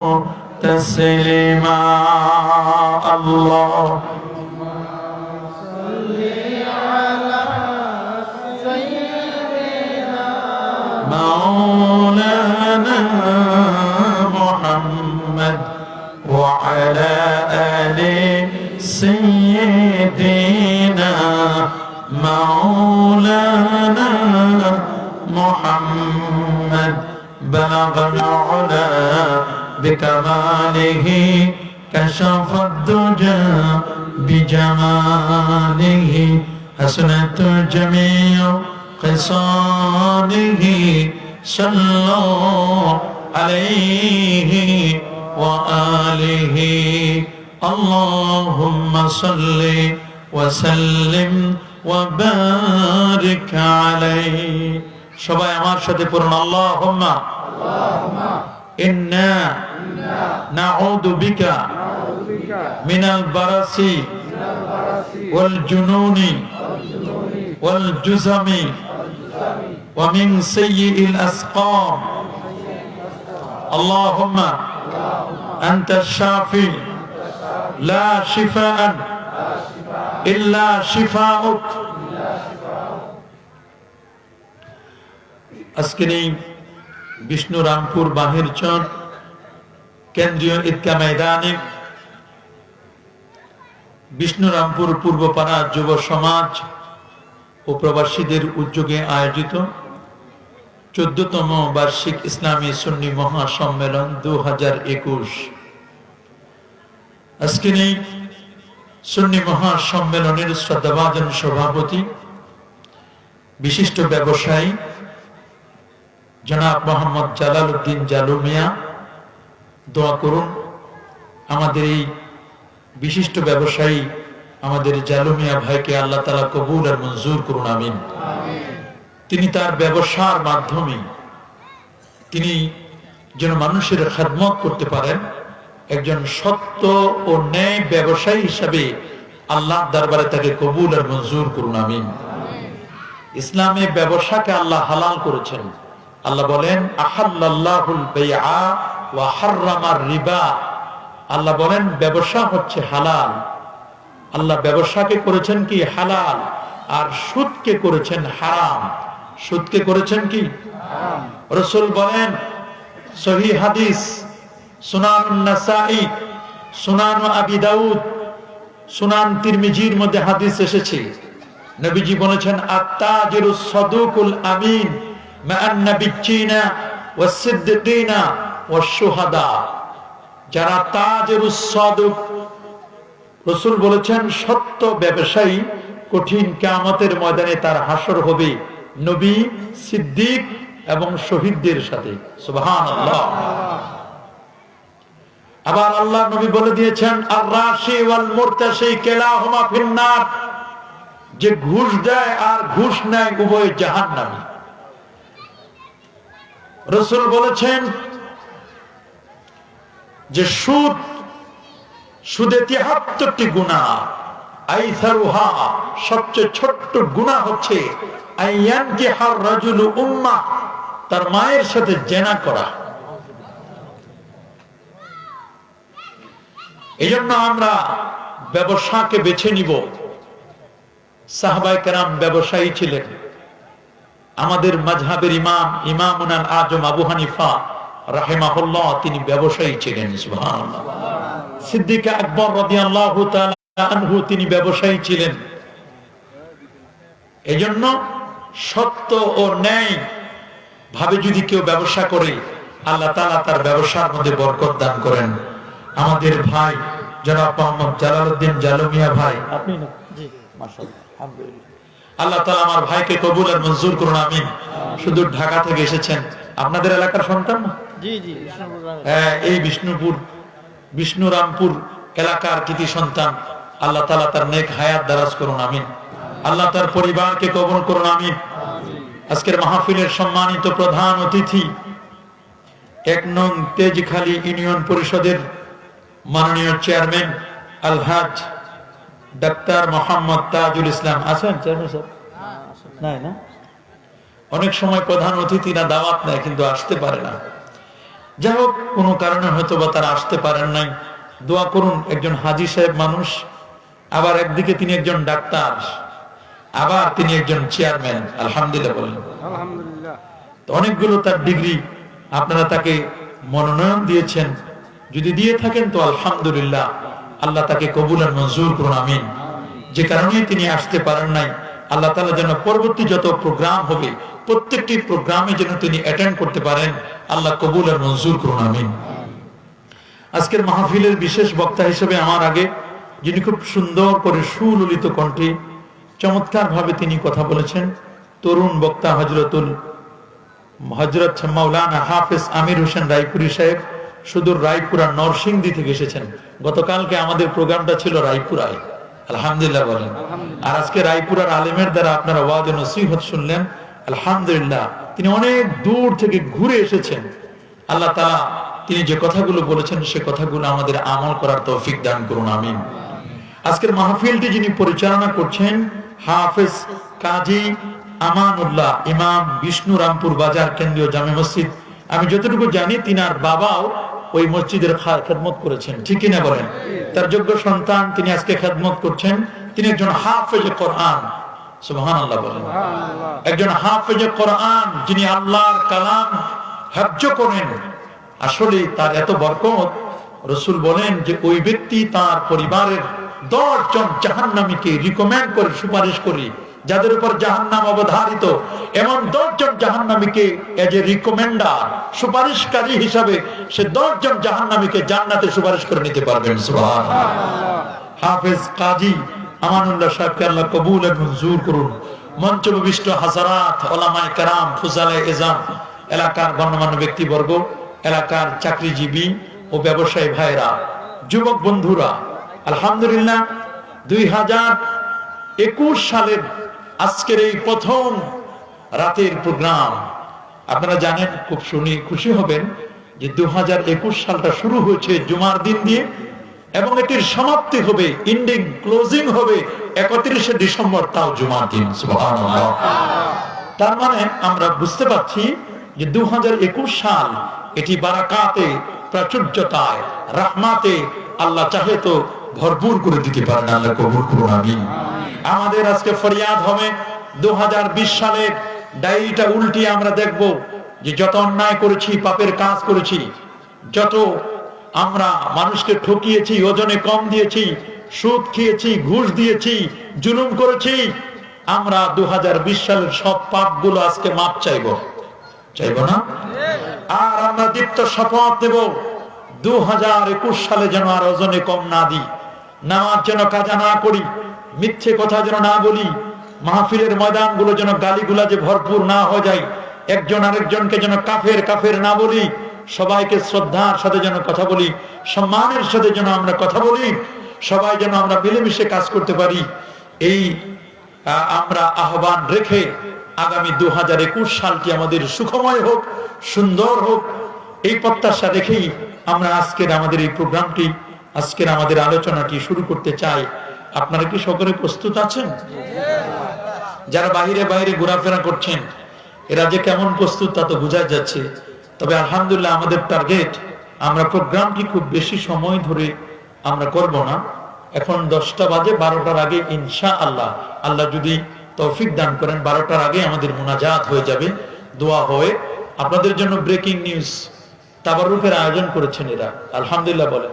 تسليما اللهم صل على سيدنا مولانا محمد وعلى آل سيدنا مولانا محمد بلغ العلا بكماله كشف الدجى بجماله حسنت جميع خصاله صلوا عليه وآله اللهم صل وسلم وبارك عليه সবাই আমার সাথে পড়ুন আল্লাহুম্মা ইন্না নাউযু বিকা মিনাল বারাসি ওয়াল জুনুনি ওয়াল জুজামি ওয়া মিন সাইয়্যিল আসকাম আল্লাহুম্মা আনতাশ শাফি লা শিফাআন ইল্লা শিফাউক। আজকের এই বিষ্ণুরামপুর বাহিরচর কেন্দ্রীয় ঈদগাহ ময়দানে বিষ্ণুরামপুর পূর্বপাড়া যুব সমাজ ও প্রবাসীদের উদ্যোগে আয়োজিত 14তম বার্ষিক ইসলামী সুন্নি মহাসম্মেলন 2021। আজকের এই সুন্নি মহাসম্মেলনের শ্রদ্ধাভাজন সভাপতি বিশিষ্ট ব্যবসায়ী জনাব মোহাম্মদ জালাল উদ্দিন জালু মিয়া, দোয়া করুন আমাদের এই বিশিষ্ট ব্যবসায়ী আমাদের জালু মিয়া ভাইকে আল্লাহ তাআলা কবুল আর মঞ্জুর করুন, আমিন। তিনি তার ব্যবসার মাধ্যমে তিনি যেন মানুষের খেদমত করতে পারেন, একজন সত্য ও ন্যায় ব্যবসায়ী হিসাবে আল্লাহ দরবারে তাকে কবুল আর মঞ্জুর করুন, আমিন। ইসলামে ব্যবসাকে আল্লাহ হালাল করেছেন। আল্লাহ বলেন আহাল্লাল্লাহুল বাইআ ওয়া হাররামার রিবা। আল্লাহ বলেন ব্যবসা হচ্ছে হালাল। আল্লাহ ব্যবসাকে করেছেন কি হালাল, আর সুদকে করেছেন হারাম। সুদকে করেছেন কি হারাম। রাসূল বলেন সহিহ হাদিস সুনানুন নাসাঈ, সুনান আবি দাউদ, সুনান তিরমিজির মধ্যে হাদিস এসেছে। নবীজি বলেছেন আত-তাজিরুস সাদুকুল আমিন মা'আন নাবিয়্যিনা ওয়াস সিদ্দিকিনা ওয়াস শুহাদা। যারা তাজিরুস সাদুক, রাসূল বলেছেন সত্য ব্যবসায়ী, কঠিন কিয়ামতের ময়দানে তার হাসর হবে নবী, সিদ্দিক এবং শহীদদের সাথে। সুবহানাল্লাহ। আবার আল্লাহ নবী বলে দিয়েছেন আর রাশি ওয়াল মুরতাশি কিলাহুমা ফিন্নার। যে ঘুষ দেয় আর ঘুষ নেয় উভয় জাহান্নামী। রাসূল বলেছেন যে সুদে 73টি গুনাহ, আইসারুহা সবচেয়ে ছোট্ট গুনাহ হচ্ছে আইয়ানকিহার রাজুলু উম্মা, তার মায়ের সাথে জেনা করা। এজন্য আমরা ব্যবসাকে বেছে নিব। সাহাবায়ে কেরাম ব্যবসায়ী ছিলেন। আমাদের মাযহাবের ইমামুল আজম আবু হানিফা রাহিমাহুল্লাহ তিনি ব্যবসায়ী ছিলেন। সুবহানাল্লাহ। সিদ্দিক আকবর রাদিয়াল্লাহু তাআলা আনহু তিনি ব্যবসায়ী ছিলেন। এজন্য সত্য ও ন্যায় ভাবে যদি কেউ ব্যবসা করে, আল্লাহ তাআলা তার ব্যবসার মধ্যে বরকত দান করেন। আমাদের ভাই জনাব মোহাম্মদ জালাল উদ্দিন জালু মিয়া ভাই, আপনি না? জি, মাশাআল্লাহ, আলহামদুলিল্লাহ। আল্লাহ তাআলা আমার ভাইকে কবুল আর মঞ্জুর করুন, আমিন। শুধু ঢাকা থেকে এসেছেন, আপনাদের এলাকার সন্তান না? জি জি, হ্যাঁ, এই বিষ্ণুরামপুর এলাকার কৃতি সন্তান। আল্লাহ তাআলা তার নেক হায়াত দারাজ করুন, আমিন। আল্লাহ তার পরিবারকে কবুল করুন, আমিন। আজকের মাহফিলের সম্মানিত প্রধান অতিথি 1 নং তেজখালী ইউনিয়ন পরিষদের মাননীয় চেয়ারম্যান আলহাজ ডাক্তার মোহাম্মদ তাজুল ইসলাম। আছেন চেয়ারম্যান সাহেব? নাই না? অনেক সময় প্রধান অতিথিরা দাওয়াত নেয় কিন্তু আসতে পারে না। যাই হোক, কোনো কারণে হয়তো বা তারা আসতে পারেন নাই। দোয়া করুন, একজন হাজী সাহেব মানুষ, আবার একদিকে তিনি একজন ডাক্তার, আবার তিনি একজন চেয়ারম্যান। আলহামদুলিল্লাহ বলেন। আলহামদুলিল্লাহ। তো অনেকগুলো তার ডিগ্রি, আপনারা তাকে মনোনয়ন দিয়েছেন, যদি দিয়ে থাকেন তো আলহামদুলিল্লাহ, আল্লাহ তাকে কবুল আর মঞ্জুর করুন, আমিন। যে কারণে তিনি আসতে পারেন নাই, আল্লাহ তাআলা যেন পরবর্তী যত প্রোগ্রাম হবে প্রত্যেকটি প্রোগ্রামে যেন তিনি অ্যাটেন্ড করতে পারেন, আল্লাহ কবুল আর মঞ্জুর করুন, আমিন। আজকের মাহফিলের বিশেষ বক্তা হিসেবে আমার আগে যিনি খুব সুন্দর করে সুললিত কণ্ঠে চমৎকার ভাবে তিনি কথা বলেছেন, তরুণ বক্তা হযরত মাওলানা হাফেজ আমির হোসেন রায়পুরি সাহেব, সুদূর রায়পুরা নরসিংদী থেকে এসেছেন। গতকালকে আমাদের প্রোগ্রামটা ছিল রায়পুরায়, আলহামদুলিল্লাহ বলেন। আর আজকে রায়পুরার আলেমের দ্বারা আপনারা ওয়াজ ও নসিহত শুনলেন, আলহামদুলিল্লাহ। তিনি অনেক দূর থেকে ঘুরে এসেছেন। আল্লাহ তাআলা তিনি যে কথাগুলো বলেছেন সে কথাগুলো আমাদের আমল করার তৌফিক দান করুন, আমিন। আজকের মাহফিলটি যিনি পরিচালনা করছেন, হাফেজ কাজী আমানুল্লাহ, ইমাম, বিষ্ণুরামপুর বাজার কেন্দ্রীয় জামে মসজিদ। আমি যতটুকু জানি তিনার বাবাও ওই মসজিদের খেদমত করেছেন, ঠিক কিনা বলেন? তার যোগ্য সন্তান, তিনি আজকে খেদমত করছেন। তিনি একজন হাফেজে কোরআন, সুবহানাল্লাহ বলেন। একজন হাফেজে কোরআন, যিনি আল্লাহর কালাম হিফজ করেন। আসলে তার এত বরকত, রাসূল বলেন যে ওই ব্যক্তি তার পরিবারের 10 জন জাহান্নামীকে রিকমেন্ড করে, সুপারিশ করে, যাদের উপর জাহান্নাম অবধারিত, এমন 10 জন জাহান্নামীকে এজ এ রিকমেন্ডার, সুপারিশকারী হিসাবে সে 10 জন জাহান্নামীকে জান্নাতে সুপারিশ করে নিতে পারবেন। সুবহানাল্লাহ। হাফেজ কাজী আমানুল্লাহ সাহেবকে আল্লাহ কবুল আর মঞ্জুর করুন। মঞ্চবিষ্ট হাজারাত উলামায়ে কেরাম, ফুজালে এজাম, এলাকার গণ্যমান্য ব্যক্তিবর্গ, এলাকার চাকরিজীবী ও ব্যবসায়ী ভাইরা, যুবক বন্ধুরা, আলহামদুলিল্লাহ 2021 সালের আজকের এই প্রথম রাতের প্রোগ্রাম। আপনারা জানেন, খুব শুনে খুশি হবেন যে 2021 সালটা শুরু হয়েছে জুমার দিন দিয়ে, এবং এটির সমাপ্তি হবে, এন্ডিং, ক্লোজিং হবে 31শে ডিসেম্বর, তাও জুমার দিন। সুবহানাল্লাহ। তার মানে আমরা বুঝতে পারছি যে 2021 সাল এটি বারাকাতে, প্রাচুর্যতায়, রাহমাতে আল্লাহ চাহে তো ভরপুর করে দিতে পারেন, আল্লাহ কবুল করুন, আমিন। আমাদের আজকে ফরিয়াদ হবে 2020 সালের ডায়েরিটা উল্টিয়ে আমরা দেখব যে যত অন্যায় করেছি, পাপের কাজ করেছি, যত আমরা মানুষকে ঠকিয়েছি, ওজনে কম দিয়েছি, সুদ খেয়েছি, ঘুষ দিয়েছি, জুলুম করেছি, আমরা 2020 সালের সব পাপগুলো আজকে মাপ চাইবো না? আর আমরা দীপ্ত শপথ দেব 2021 সালে যেন আর ওজনে কম না দিই, নামাজ যেন কাজা না করি, মিথ্যে কথা যেন না বলি, মাহফিলের ময়দানগুলো যেন গালিগুলাজে ভরপুর না হয়ে যায়, একজন আরেকজনকে যেন কাফের না বলি, সবাইকে শ্রদ্ধার সাথে যেন কথা বলি, সম্মানের সাথে যেন আমরা কথা বলি, সবাই যেন আমরা মিলেমিশে কাজ করতে পারি। এই আমরা আহ্বান রেখে আগামী 2021 সালটি আমাদের সুখময় হোক, সুন্দর হোক, এই প্রত্যাশা রেখেই আমরা আজকের আমাদের এই প্রোগ্রামটি, আজকের আমাদের আলোচনাটি শুরু করতে চাই। আপনারা কি সকলে প্রস্তুত আছেন? যারা বাইরে বাইরে ঘোরাফেরা করছেন, এরা যে কেমন প্রস্তুত তা তো বোঝা যাচ্ছে। তবে আলহামদুলিল্লাহ আমাদের টার্গেট, আমরা প্রোগ্রামটি খুব বেশি সময় ধরে আমরা করব না। এখন 10টা বাজে, 12টার আগে ইনশাআল্লাহ, আল্লাহ যদি তৌফিক দান করেন, 12টার আগে আমাদের মুনাজাত হয়ে যাবে, দোয়া হয়ে। আপনাদের জন্য ব্রেকিং নিউজ, তাবারুকের আয়োজন করেছেন এরা, আলহামদুলিল্লাহ বলে।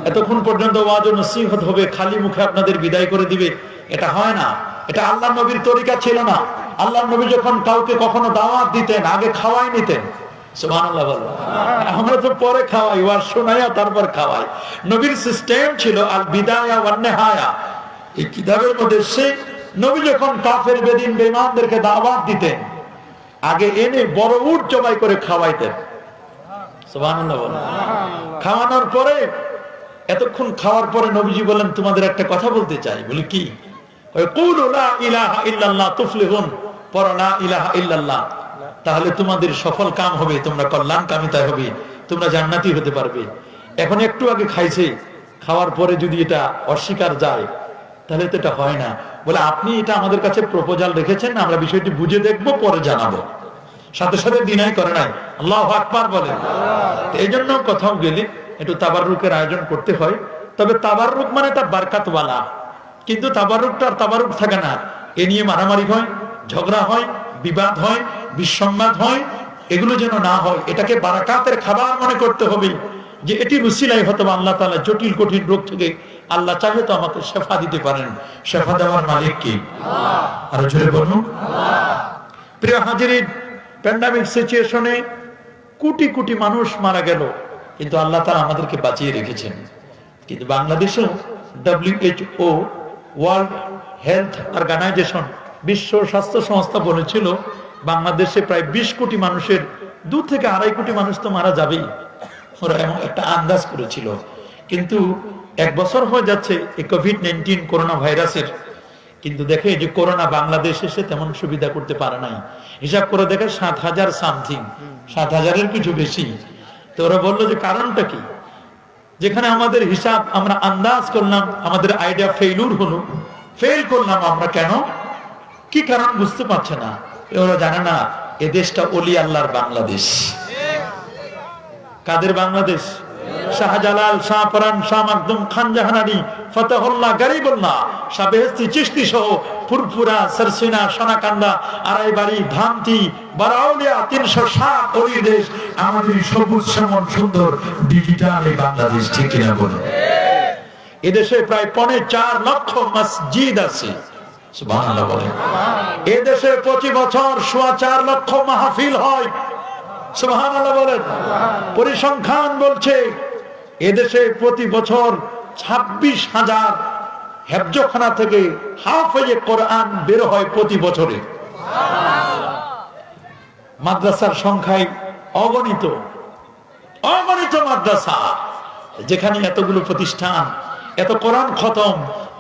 এতক্ষণ পর্যন্ত ওয়াজ ও নসিহত হবে, খালি মুখে আপনাদের বিদায় করে দিবে, এটা হয় না। এটা আল্লাহর নবীর তরিকা ছিল না। আল্লাহর নবী যখন কাউকে কখনো দাওয়াত দিতেন, আগে খাওয়াই নিতেন। সুবহানাল্লাহ বলো। আমরা তো পরে খাওয়াই, ওয়াজ শোনাইয়া তারপর খাওয়াই। নবীর সিস্টেম ছিল আল বিদায়া ওয়ান নিহায়া। এই কিতাবের মধ্যে সে নবী যখন কাফের, বেদিন, বেঈমানদেরকে দাওয়াত দিতেন, আগে এনে বড় উট জবাই করে খাওয়াইতেন। সুবহানাল্লাহ বলো। খাওয়ানোর পরে, এতক্ষণ খাওয়ার পরে নবীজি বলেন, তোমাদের একটা কথা বলতে চাই। বলি কি? কুলু লা ইলাহা ইল্লাল্লাহ তুফলিহুন, পড়ো লা ইলাহা ইল্লাল্লাহ, তাহলে তোমাদের সফল কাম হবে, তোমরা কল্যাণকামিতা হবে, তোমরা জান্নাতি হতে পারবে। এখন একটু আগে খাইছে, খাওয়ার পরে যদি এটা অস্বীকার যায়, তাহলে তো এটা হয় না। বলে আপনি এটা আমাদের কাছে প্রপোজাল রেখেছেন, আমরা বিষয়টি বুঝে দেখবো, পরে জানাবো। সাথে সাথে ডিনাই করে নাই, আল্লাহু আকবার বলেন। এই জন্য কোথাও গেলে একটু তাবাররুকের আয়োজন করতে হয়। তবে তাবাররুক মানে তা বারকাতওয়ালা, কিন্তু তাবাররুকটা আর তাবাররুক থাকে না, এ নিয়ে মারামারি হয়, ঝগড়া হয়, বিবাদ হয়, বিসম্বাদ হয়, এগুলো যেন না হয়। এটাকে বারাকাতের খাবার মনে করতে হবে, যে এটি রুসিলাই হয়তো আল্লাহ তাআলা জটিল কঠিন রোগ থেকে আল্লাহ চাহে তো আমাকে শেফা দিতে পারেন। শেফা দেওয়ার মালিক কি? আল্লাহ। আর জোরে বলুন আল্লাহ। প্রিয় হাজিরিন, প্যান্ডামিক সিচুয়েশনে কোটি কোটি মানুষ মারা গেল, কিন্তু আল্লাহ তাআলা আমাদেরকে বাঁচিয়ে রেখেছেন। কিন্তু বাংলাদেশেও WHO, ওয়ার্ল্ড হেলথ অর্গানাইজেশন, বিশ্ব স্বাস্থ্য সংস্থা বলেছিল বাংলাদেশে প্রায় 20 কোটি মানুষের 2 থেকে 2.5 কোটি মানুষ তো মারা যাবেই, ওরা এমন একটা আন্দাজ করেছিল। কিন্তু 1 বছর হয়ে যাচ্ছে এই কোভিড-19 করোনা ভাইরাসের, কিন্তু দেখে যে করোনা বাংলাদেশ এসে তেমন সুবিধা করতে পারে নাই। হিসাব করে দেখে 7,000 সামথিং, 7,000-এর কিছু বেশি। তো ওরা বললো যে কারণটা কি? যেখানে আমাদের হিসাব আমরা আন্দাজ করলাম, আমাদের আইডিয়া ফেইলুর হলো, ফেল করলাম আমরা। কেন, কি কারণ বুঝতে পারছে না। ওরা জানে না এ দেশটা ওলি আল্লাহর বাংলাদেশ। কাদের বাংলাদেশ? শাহজালাল, শাহপরান, শাহ মাকদুম, খান জাহানারি, ফতেহুল্লাহ, গরিবুল্লাহ, শাহ বেহেশতি চিশতি সহ ফুরফুরা, সরসিনা, সোনাকান্দা, আড়াইবাড়ি, ধামতি, বারাউলিয়া, 360 ওলি দেশ আমাদের সবুজ শ্যামল সুন্দর ডিজিটাল এই বাংলাদেশ। ঠিক কিনা বলুন? এদেশে প্রায় 4.25 লক্ষ মসজিদ আছে, সুবহানাল্লাহ বলেন। এদেশে প্রতি বছর 4.25 লক্ষ মাহফিল হয়, সুবহানাল্লাহ বলেন। পরিসংখ্যান বলছে এদেশে প্রতি বছর 26,000 হেফজখানা থেকে হাফেজে কোরআন বের হয় প্রতি বছরে। মাদ্রাসার সংখ্যায় অগণিত অগণিত মাদ্রাসা, যেখানে এতগুলো প্রতিষ্ঠান, এত কোরআন খতম।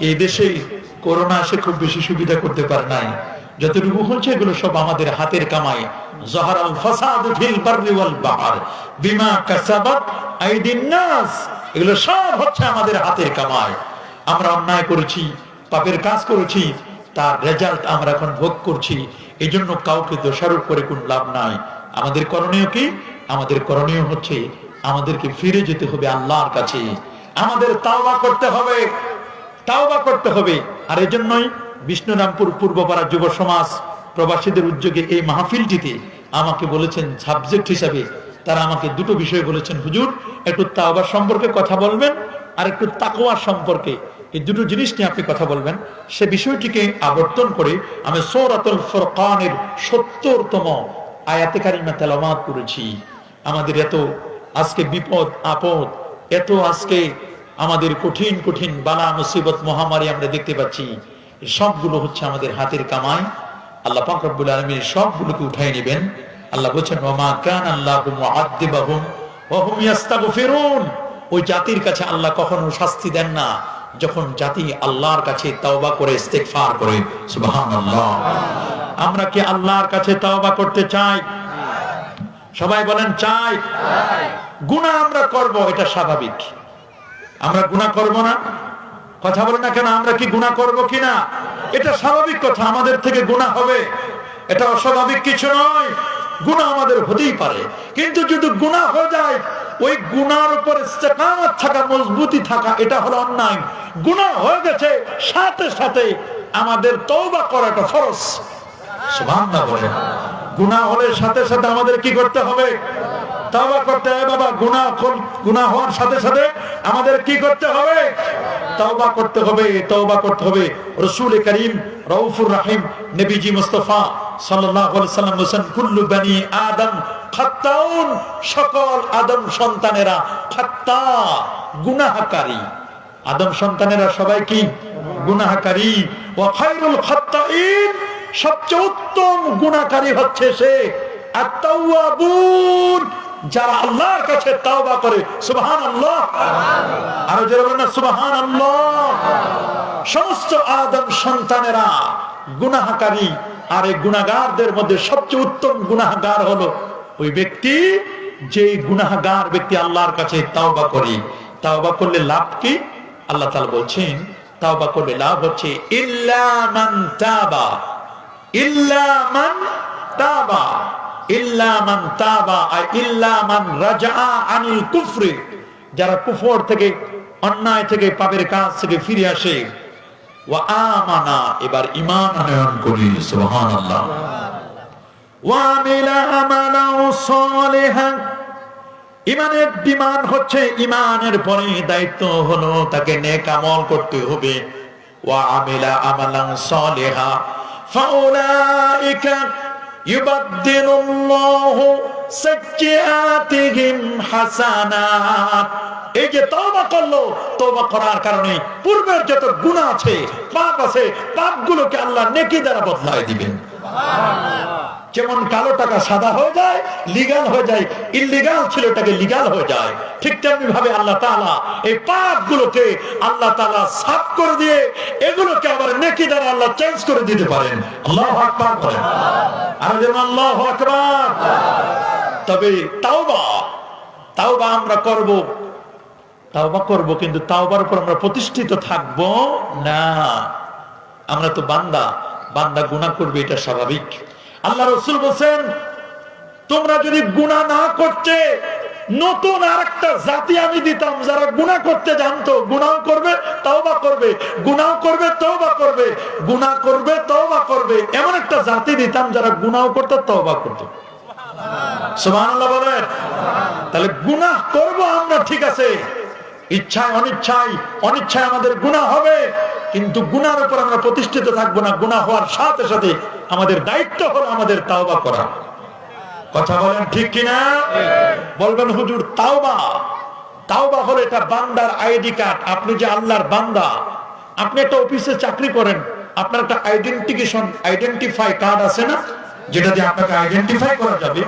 এই দেশে করোনা এসে খুব বেশি সুবিধা করতে পারে নাই। যতটুকু হচ্ছে এগুলো সব আমাদের হাতের কামাই। যাহারাল ফাসাদু ফিল বাররি ওয়াল বাহর বিমা কাসাবাত আইদিন নাস, এগুলো সব হচ্ছে আমাদের হাতের কামাই। আমরা অন্যায় করেছি, পাপের কাজ করেছি, তার রেজাল্ট আমরা এখন ভোগ করছি। এই জন্য কাউকে দোষারোপ করে কোন লাভ নাই। আমাদের করণীয় কি? আমাদের করণীয় হচ্ছে আমাদেরকে ফিরে যেতে হবে আল্লাহর কাছে, আমাদের তাওবা করতে হবে, তাওবা করতে হবে। আর এই জন্যই বিষ্ণুরামপুর পূর্বপাড়া যুব সমাজ প্রবাসীদের উদ্যোগে এই মাহফিলটিতে আমাকে বলেছেন সাবজেক্ট হিসাবে, তারা আমাকে দুটো বিষয় বলেছেন, হুজুর একটু তাওবা সম্পর্কে কথা বলবেন আর একটু তাকওয়া সম্পর্কে, এই দুটো জিনিস নিয়ে আপনি কথা বলবেন। সে বিষয়টিকে আবর্তন করে আমি সূরাতুল ফুরকানের 70তম আয়াতে কারিমা তেলাওয়াত করেছি। আমাদের এত আজকে বিপদ আপদ, এত আজকে আমাদের কঠিন কঠিন বালা মুসিবত মহামারী আমরা দেখতে পাচ্ছি, সবগুলো হচ্ছে আমাদের হাতের কামাই। আল্লাহ পাক রব্বুল আলামিন সবগুলোকে উঠাই নেবেন। আল্লাহ বলেছেন ওমা কানা আল্লাহু মুআদ্দিবাহুম ওয়া হুম ইস্তাগফিরুন। ওই জাতির কাছে আল্লাহ কখনো শাস্তি দেন না যখন জাতি আল্লাহর কাছে তওবা করে ইস্তিগফার করে। সুবহানাল্লাহ। আমরা কি আল্লাহর কাছে তওবা করতে চাই? সবাই বলেন চাই। গুনাহ আমরা করব, এটা স্বাভাবিক। আমরা গুনাহ করব না? কথা বলেন না কেন? আমরা কি গুনাহ করব কিনা? এটা স্বাভাবিক কথা, আমাদের থেকে গুনাহ হবে, এটা অস্বাভাবিক কিছু নয়। গুনাহ আমাদের হতেই পারে, কিন্তু যদি গুনাহ হয়ে যায় ওই গুনার উপর ইস্তেকামত থাকা, মজবুতি থাকা, এটা হলো অন্যায়। গুনাহ হয়ে গেছে, সাথে সাথে আমাদের তওবা করাটা ফরজ। সুবহানাল্লাহ বলেন। গুনাহ হলে সাথে সাথে আমাদের কি করতে হবে? তওবা করতে হবে। বাবা, গুনাহ হওয়ার সাথে সাথে আমাদের কি করতে হবে? তওবা করতে হবে, তওবা করতে হবে। রাসূল করিম রউফুর রহিম নবীজি মুস্তাফা সাল্লাল্লাহু আলাইহি ওয়াসাল্লাম বলেন কুল্লু বনি আদম খাত্তাউন, সকল আদম সন্তানেরা খাত্তা, গুনাহকারী। আদম সন্তানেরা সবাই কি? গুনাহকারী। ওয়া খায়রুল খাত্তাইন, সবচেয়ে উত্তম গুনাহকারী হচ্ছে সে আত-তাওয়াবুন, যারা আল্লাহর কাছে তাওবা করে। সুবহানাল্লাহ। আর যারা বলেন না সুবহানাল্লাহ। সমস্ত আদম সন্তানেরা গুনাহকারী, আর এই গুনাহগারদের মধ্যে সবচেয়ে উত্তম গুনাহগার হলো ওই ব্যক্তি যে গুনাহগার ব্যক্তি আল্লাহর কাছে তাওবা করে। তাওবা করলে লাভ কি? আল্লাহ তাআলা বলছেন তাওবা করলে লাভ হচ্ছে ইল্লা মান তাবা, ইল্লা মান তাবা, ইল্লা মান তাবা আই ইল্লা মান রাজা আনিল কুফরি, যারা কুফর থেকে, অন্যায় থেকে, পাপের কাজ থেকে ফিরে আসে, ওয়া আমানা, এবার ঈমান আনয়ন করি, সুবহানাল্লাহ, ওয়া আমিলা আমালান সালিহান। ঈমানের ডিমান্ড হচ্ছে, ঈমানের পরে দায়িত্ব হলো তাকে নেক আমল করতে হবে। ওয়া আমিলা আমালান সালিহা ফাউলাইকা ইউবাদদিলুল্লাহু সাইয়্যাতিহিম হাসানাত। এই যে তওবা করলো, তওবা করার কারণে পূর্বের যত গুনাহ আছে, পাপ আছে, পাপগুলোকে আল্লাহ নেকি দ্বারা বদলায় দিবেন। যেমন কালো টাকা সাদা হয়ে যায়, লিগ্যাল হয়ে যায়, ইল্লিগাল ছিল এটাকে লিগ্যাল হয়ে যায়, ঠিক তেমনি ভাবে আল্লাহ তাআলা এই পাপগুলোকে আল্লাহ তাআলা সাফ করে দিয়ে এগুলোকে আবার নেকি দ্বারা আল্লাহ চেঞ্জ করে দিতে পারেন। আল্লাহু আকবার বলেন, আর যেমন আল্লাহু আকবার। তবে তাওবা আমরা করব, কিন্তু তাওবার উপর আমরা প্রতিষ্ঠিত থাকব না। আমরা তো বান্দা গুনাহ করবে, এটা স্বাভাবিক। আল্লাহ রাসূল বলেন, তোমরা যদি গুনাহ না করতে, নতুন আরেকটা জাতি আমি দিতাম, যারা গুনাহ করতে জানতো, গুনাহ করবে তওবা করবে, গুনাহ করবে তওবা করবে, গুনাহ করবে তওবা করবে, এমন একটা জাতি দিতাম যারা গুনাহ করতে তওবা করত। সুবহানাল্লাহ বলেন। তাহলে গুনাহ করব আমরা, ঠিক আছে, ইচ্ছায় অনিচ্ছায় আমাদের গুনাহ হবে, কিন্তু গুনাহের উপর আমরা প্রতিষ্ঠিত থাকবো না। গুনাহ হওয়ার সাথে সাথে আমাদের দায়িত্ব হলো আমাদের তাওবা করা। কথা বলেন ঠিক কিনা? বলবেন হুজুর, তাওবা হলো এটা বান্দার আইডি কার্ড। আপনি যে আল্লাহর বান্দা, আপনি একটা অফিসে চাকরি করেন, আপনার একটা আইডেন্টিফাই কার্ড আছে না, যেটা দিয়ে আপনাকে আইডেন্টিফাই করা যাবে,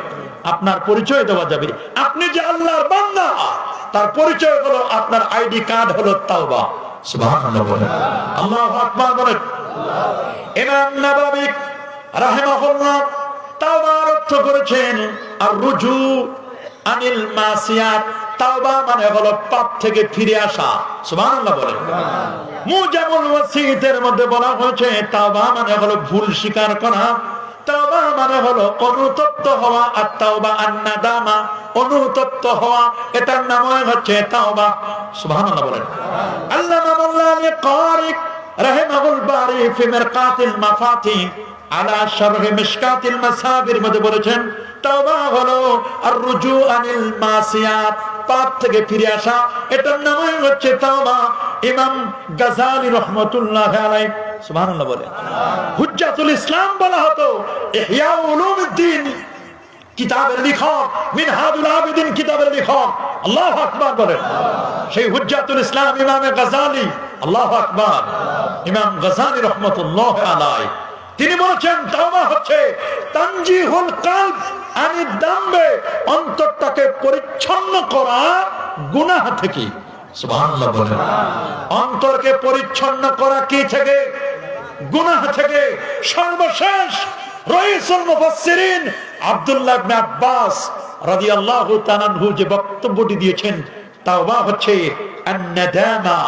আপনার পরিচয় দেওয়া যাবে। আপনি যে আল্লাহর বান্দা, তার পরিচয় হলো, আপনার আইডি কার্ড হলো তাওবা। সুবহানাল্লাহ বলেন, আল্লাহু আকবার বলেন। ইমাম নাবাবী রাহিমাহুল্লাহ তাওবার অর্থ করেছেন আর রুজু আনিল মাসিয়াত। তাওবা মানে হলো পাপ থেকে ফিরে আসা। সুবহানাল্লাহ বলেন। মুজামুল ওয়াসিতের মধ্যে বলা হয়েছে তাওবা মানে হলো ভুল স্বীকার করা, তাওবা মানে হলো অনুতপ্ত হওয়া, আর তাওবা আন-নাদামা, অনুতপ্ত হওয়া, এটার নামই হচ্ছে তাওবা। সুবহানাল্লাহ বলেন। আল্লামা মাওলানা কারি রাহিমাহুল বারি ফি মিরকাতিল মাফাতিহ আলা শারহ মিশকাতিল মাসাবির মধ্যে বলেছেন, তাওবা হলো আর রুজু আনিল মাসিয়াত, পাপ থেকে ফিরে আসা, এটার নামই হচ্ছে তাওবা। ইমাম গাযালি রাহমাতুল্লাহি আলাইহি, সুবহানাল্লাহ বলে, হুজ্জাতুল ইসলাম বলা হতো, ইহয়া উলুমউদ্দিন কিতাবের লেখক, মিনহাজুল আবিদিন কিতাবের লেখক। আল্লাহু আকবার বলেন। সেই হুজ্জাতুল ইসলাম ইমাম গাযালি, আল্লাহু আকবার, ইমাম গাযালি রাহমাতুল্লাহি আলাইহি, তিনি বলেছেন তাওবা হচ্ছে তানজিহুল কলব আনিদ দামবে, অন্তরটাকে পরিচ্ছন্ন করা গুনাহ থেকে। সুবহানাল্লাহ বলেন। অন্তরকে পরিচ্ছন্ন করা কি থেকে? গুনাহ থেকে। সর্বশেষ রাইসুল মুফাসসিরিন আব্দুল্লাহ ইবনে আব্বাস রাদিয়াল্লাহু তাআলা আনহু যে বক্তব্যটি দিয়েছেন, তাওবা হচ্ছে আন-নাদামা,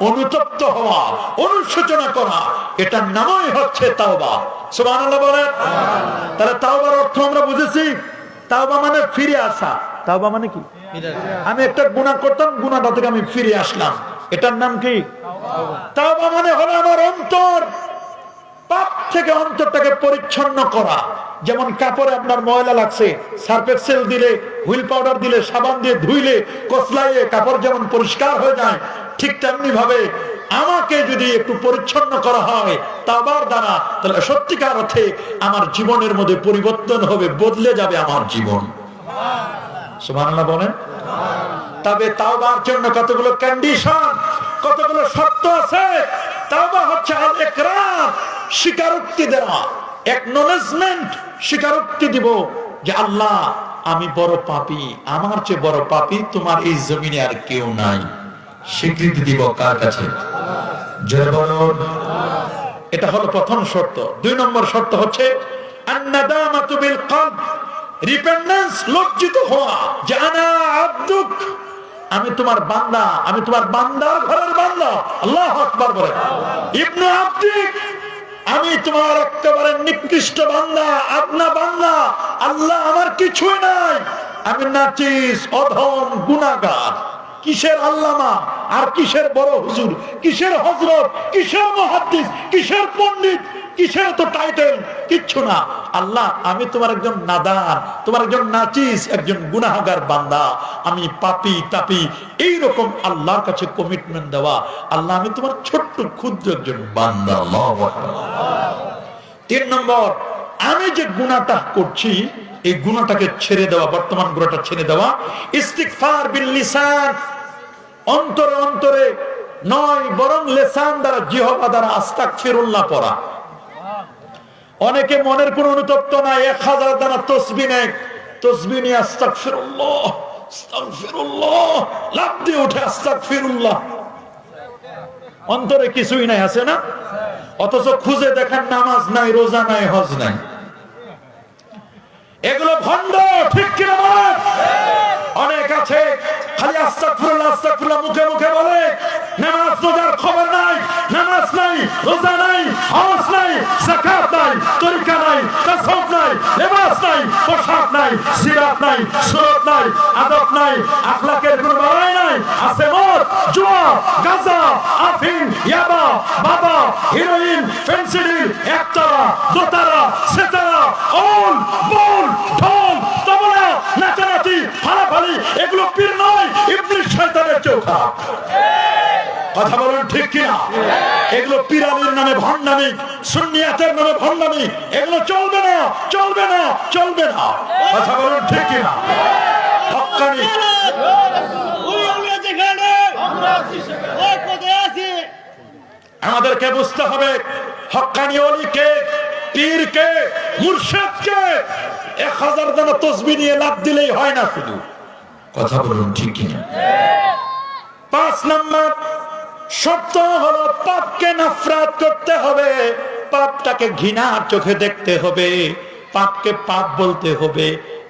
অনুতপ্ত হওয়া, অনুশোচনা করা, এটার নামই হচ্ছে তাওবা। সুবহানাল্লাহ বলেন। তাহলে তাওবার অর্থ আমরা বুঝেছি। তাওবা মানে ফিরে আসা। তাওবা মানে কি? আমি একটা গুনাহ করতাম, গুনাহটা থেকে আমি ফিরে আসলাম, এটার নাম কি? তাওবা মানে হলো আমার অন্তর, পাপ থেকে অন্তরটাকে পরিচ্ছন্ন করা। যেমন কাপড়ে আপনার ময়লা লাগছে, সার্ফ এক্সেল দিলে, হুইল পাউডার দিলে, সাবান দিয়ে ধুইলে, কসলাইয়ে কাপড় যেমন পরিষ্কার হয়ে যায়, ঠিক তেমনি ভাবে আমাকে যদি একটু পরিচ্ছন্ন করা হয় তাওবার দ্বারা, তাহলে সত্যিকার অর্থে আমার জীবনের মধ্যে পরিবর্তন হবে, বদলে যাবে আমার জীবন। সুবহানাল্লাহ বলেন। তবে তাওবার জন্য কতগুলো কন্ডিশন, কতগুলো শর্ত আছে। তাওবা হচ্ছে আল ইকরার, স্বীকারোক্তি দেওয়া, একনলেজমেন্ট, স্বীকারোক্তি দিব যে আল্লাহ আমি বড় পাপী, আমার চেয়ে বড় পাপী তোমার এই জমিনে আর কেউ নাই। স্বীকৃতি দিব কার কাছে? জোরে বলুন। এটা হলো প্রথম শর্ত। 2 নম্বর শর্ত হচ্ছে আন-নাদামাতু বিল কলব, রিপেন্টেন্স, লজ্জিত হওয়া যে আনা আব্দুক, আমি তোমার বান্দা, আমি তোমার বান্দার ঘরের বান্দা। আল্লাহু আকবার বলেন। ইবনে আব্দিক, আমি তোমার একেবারে নিকৃষ্ট বান্দা, আপনা বান্দা। আল্লাহ আমার কিছুই নাই, আমি নাচিস, অধম, গুনাহগার। কিসের আল্লামা আর কিসের বড় হুজুর, কিসের হযরত, কিসের মুহাদ্দিস, কিসের পণ্ডিত, কিসের তো টাইটেল, কিচ্ছু না। আল্লাহ আমি তোমার একজন নাদান, তোমার একজন নাচিস, একজন গুনাহগার বান্দা। আমি পাপী তাপী, এইরকম আল্লাহর কাছে কমিটমেন্ট দেওয়া। আল্লাহ আমি তোমার ছোট্ট ক্ষুদ্র একজন বান্দা। আল্লাহু আকবার। 3 নম্বর, আমি যে গুনাহটা করছি এই গুনাহটাকে ছেড়ে দেওয়া, বর্তমান গুনাহটা ছেড়ে দেওয়া। ইস্তিগফার বিল লিসান, অন্তরে অন্তরে নয় বরং লিসান দ্বারা, জিহ্বা দ্বারা আস্তাগফিরুল্লাহ পড়া। অনেকে মনের কোন অনুতপ্ত নাই, 1000 দানা তাসবিহ নেয়, তাসবিহ নিয়ে আস্তাগফিরুল্লাহ আস্তাগফিরুল্লাহ লাফ দিয়ে উঠে আস্তাগফিরুল্লাহ, অন্তরে কিছুই নাই, আছে না? অথচ খুঁজে দেখেন নামাজ নাই, রোজা নাই, হজ নাই। এগুলো ভণ্ড, ঠিক কিনা বলেন? অনেক আছে খালি আস্তাগফিরুল্লাহ আস্তাগফিরুল্লাহ মুখে মুখে বলে, নামাজ রোজার খবর নাই, নামাজ নাই, রোজা নাই, হজ নাই, যাকাত নাই, তরিকা নাই, তাসাউফ নাই, লিবাস নাই, পোশাক নাই, সিরাত নাই, সুরত নাই, আদব নাই, আখলাকের কোনো বালাই নাই। আছে মদ, জুয়া, গাঁজা, আফিম, ইয়াবা, বাবা, হিরোইন, ফেন্সিডিল, একতারা, দোতারা, সেতারা, ওল, বোল, ঢোল, তবলা, নাচানাচি, ফালাফালি, এগুলো পীর নয়, ইবলিস শয়তানের চৌকা। কথা বলুন ঠিক কিনা? এগুলো পীরানির নামে ভণ্ডামি, সুন্নিয়াতের নামে ভণ্ডামি, এগুলো চলবে না, চলবে না, চলবে না। কথা বলুন ঠিক কিনা? হক্কানি আমাদেরকে বুঝতে হবে, হক্কানি ওলিকে, পীরকে, মুর্শিদকে 1000 দানা তাসবিহ নিয়ে লাফ দিলেই হয় না শুধু। কথা বলুন ঠিক কিনা? 5 নম্বর শর্ত হলো পাপকে নফরত করতে হবে, পাপটাকে ঘৃণার চোখে দেখতে হবে, পাপকে পাপ বলতে হবে।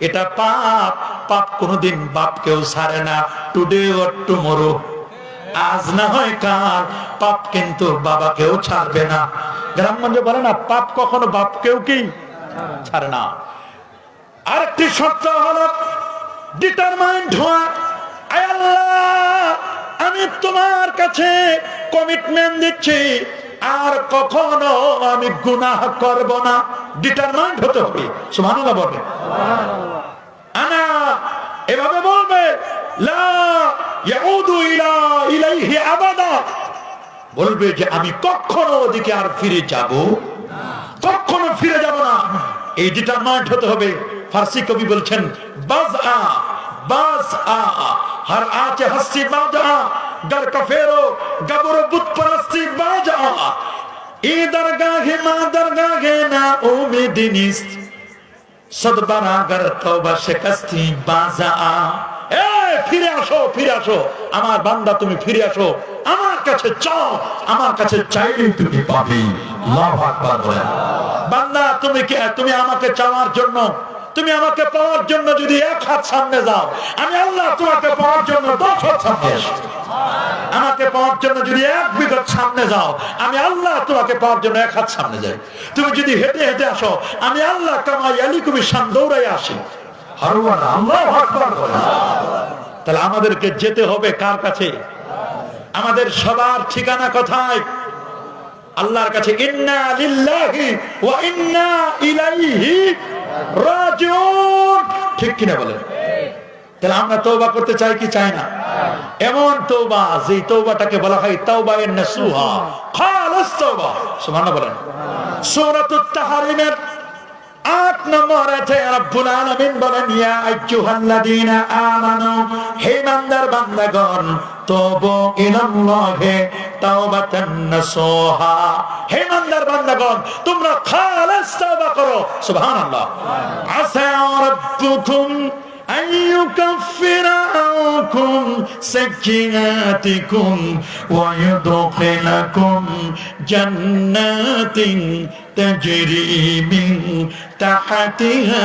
এটা পাপ, পাপ কোনোদিন বাপকেও ছাড়ে না। টুডে অর টুমরো, আজ না হয় কাল, পাপ কিন্তু বাবাকেও ছাড়বে না। গ্রামগঞ্জে বলে না, পাপ কখনো বাপকেও কি ছাড়ে না। আরেকটি শর্ত হলো ডিটারমাইন্ড হওয়া, আয় আল্লাহ আমি তোমার কাছে কমিটমেন্ট দিচ্ছি, আর কখনো আমি গুনাহ করব না। ডিটারমাইন্ড হতে হবে। সুবহানাল্লাহ বলে, আনা এভাবে বলবে, লা ইয়াউদু ইলাইহি আবাদা, বলবে যে আমি কখনো ওদিকে আর ফিরে যাব, কখনো ফিরে যাব না। এই ডিটারমাইন্ড হতে হবে। ফার্সি কবি বলছেন, বাজআ বাজআ हर आचे हस्ती बाजा गर कफेरो गबरो बुत परस्ती बाजा ई दरगाहे मा दरगाहे ना उम्मीदिनिस्त सदबरा गर तौबा शिकस्ती बाजा ए ফিরে আসো, ফিরে আসো আমার বান্দা, তুমি ফিরে আসো, আমার কাছে চাও, আমার কাছে চাইলেই তুমি পাবে। আল্লাহু আকবার বলেন। বান্দা তুমি কি, তুমি আমাকে চাওয়ার জন্য, তুমি আমাকে পাওয়ার জন্য যদি 1 হাত সামনে যাও, আমি আল্লাহ তোমাকে পাওয়ার জন্য 10 হাত সামনে আসি। আমাকে পাওয়ার জন্য যদি 1 বিঘত সামনে যাও, আমি আল্লাহ তোমাকে পাওয়ার জন্য 1 হাত সামনে যাই। তুমি যদি হেঁটে হেঁটে আসো, আমি আল্লাহ কামাই আলিকুমি শান দৌড়াই আসি। হারুয়ানা আল্লাহু আকবার বলেন। তাহলে আমাদেরকে যেতে হবে কার কাছে? আমাদের সবার ঠিকানা কোথায়? আল্লাহর কাছে। ইন্না লিল্লাহি ওয়া ইন্না ইলাইহি রাজিউন, ঠিক কিনা বলেন? তাহলে আমরা তওবা করতে চাই কি চাই না? এমন তওবা যে তওবাটাকে বলা হয় তাওবায়ে নাসুহা, খালিস তওবা। সুবহানাল্লাহ বলেন। সূরাতুত তাহরিমের 8 নম্বর আয়াতে রব্বুল আলামিন বলেন, ইয়া আইয়ুহাল্লাযীনা আমানু, হে ইমানদার বান্দাগণ, তুবু ইলাল্লাহি তাওবাতান নাসুহা, হে ইমানদার বান্দাগণ তোমরা খালিস তওবা করো। সুবহানাল্লাহ। আসা রাব্বুকুম أيكفر عنكم سيئاتكم ويدخلكم جنات تجري من تحتها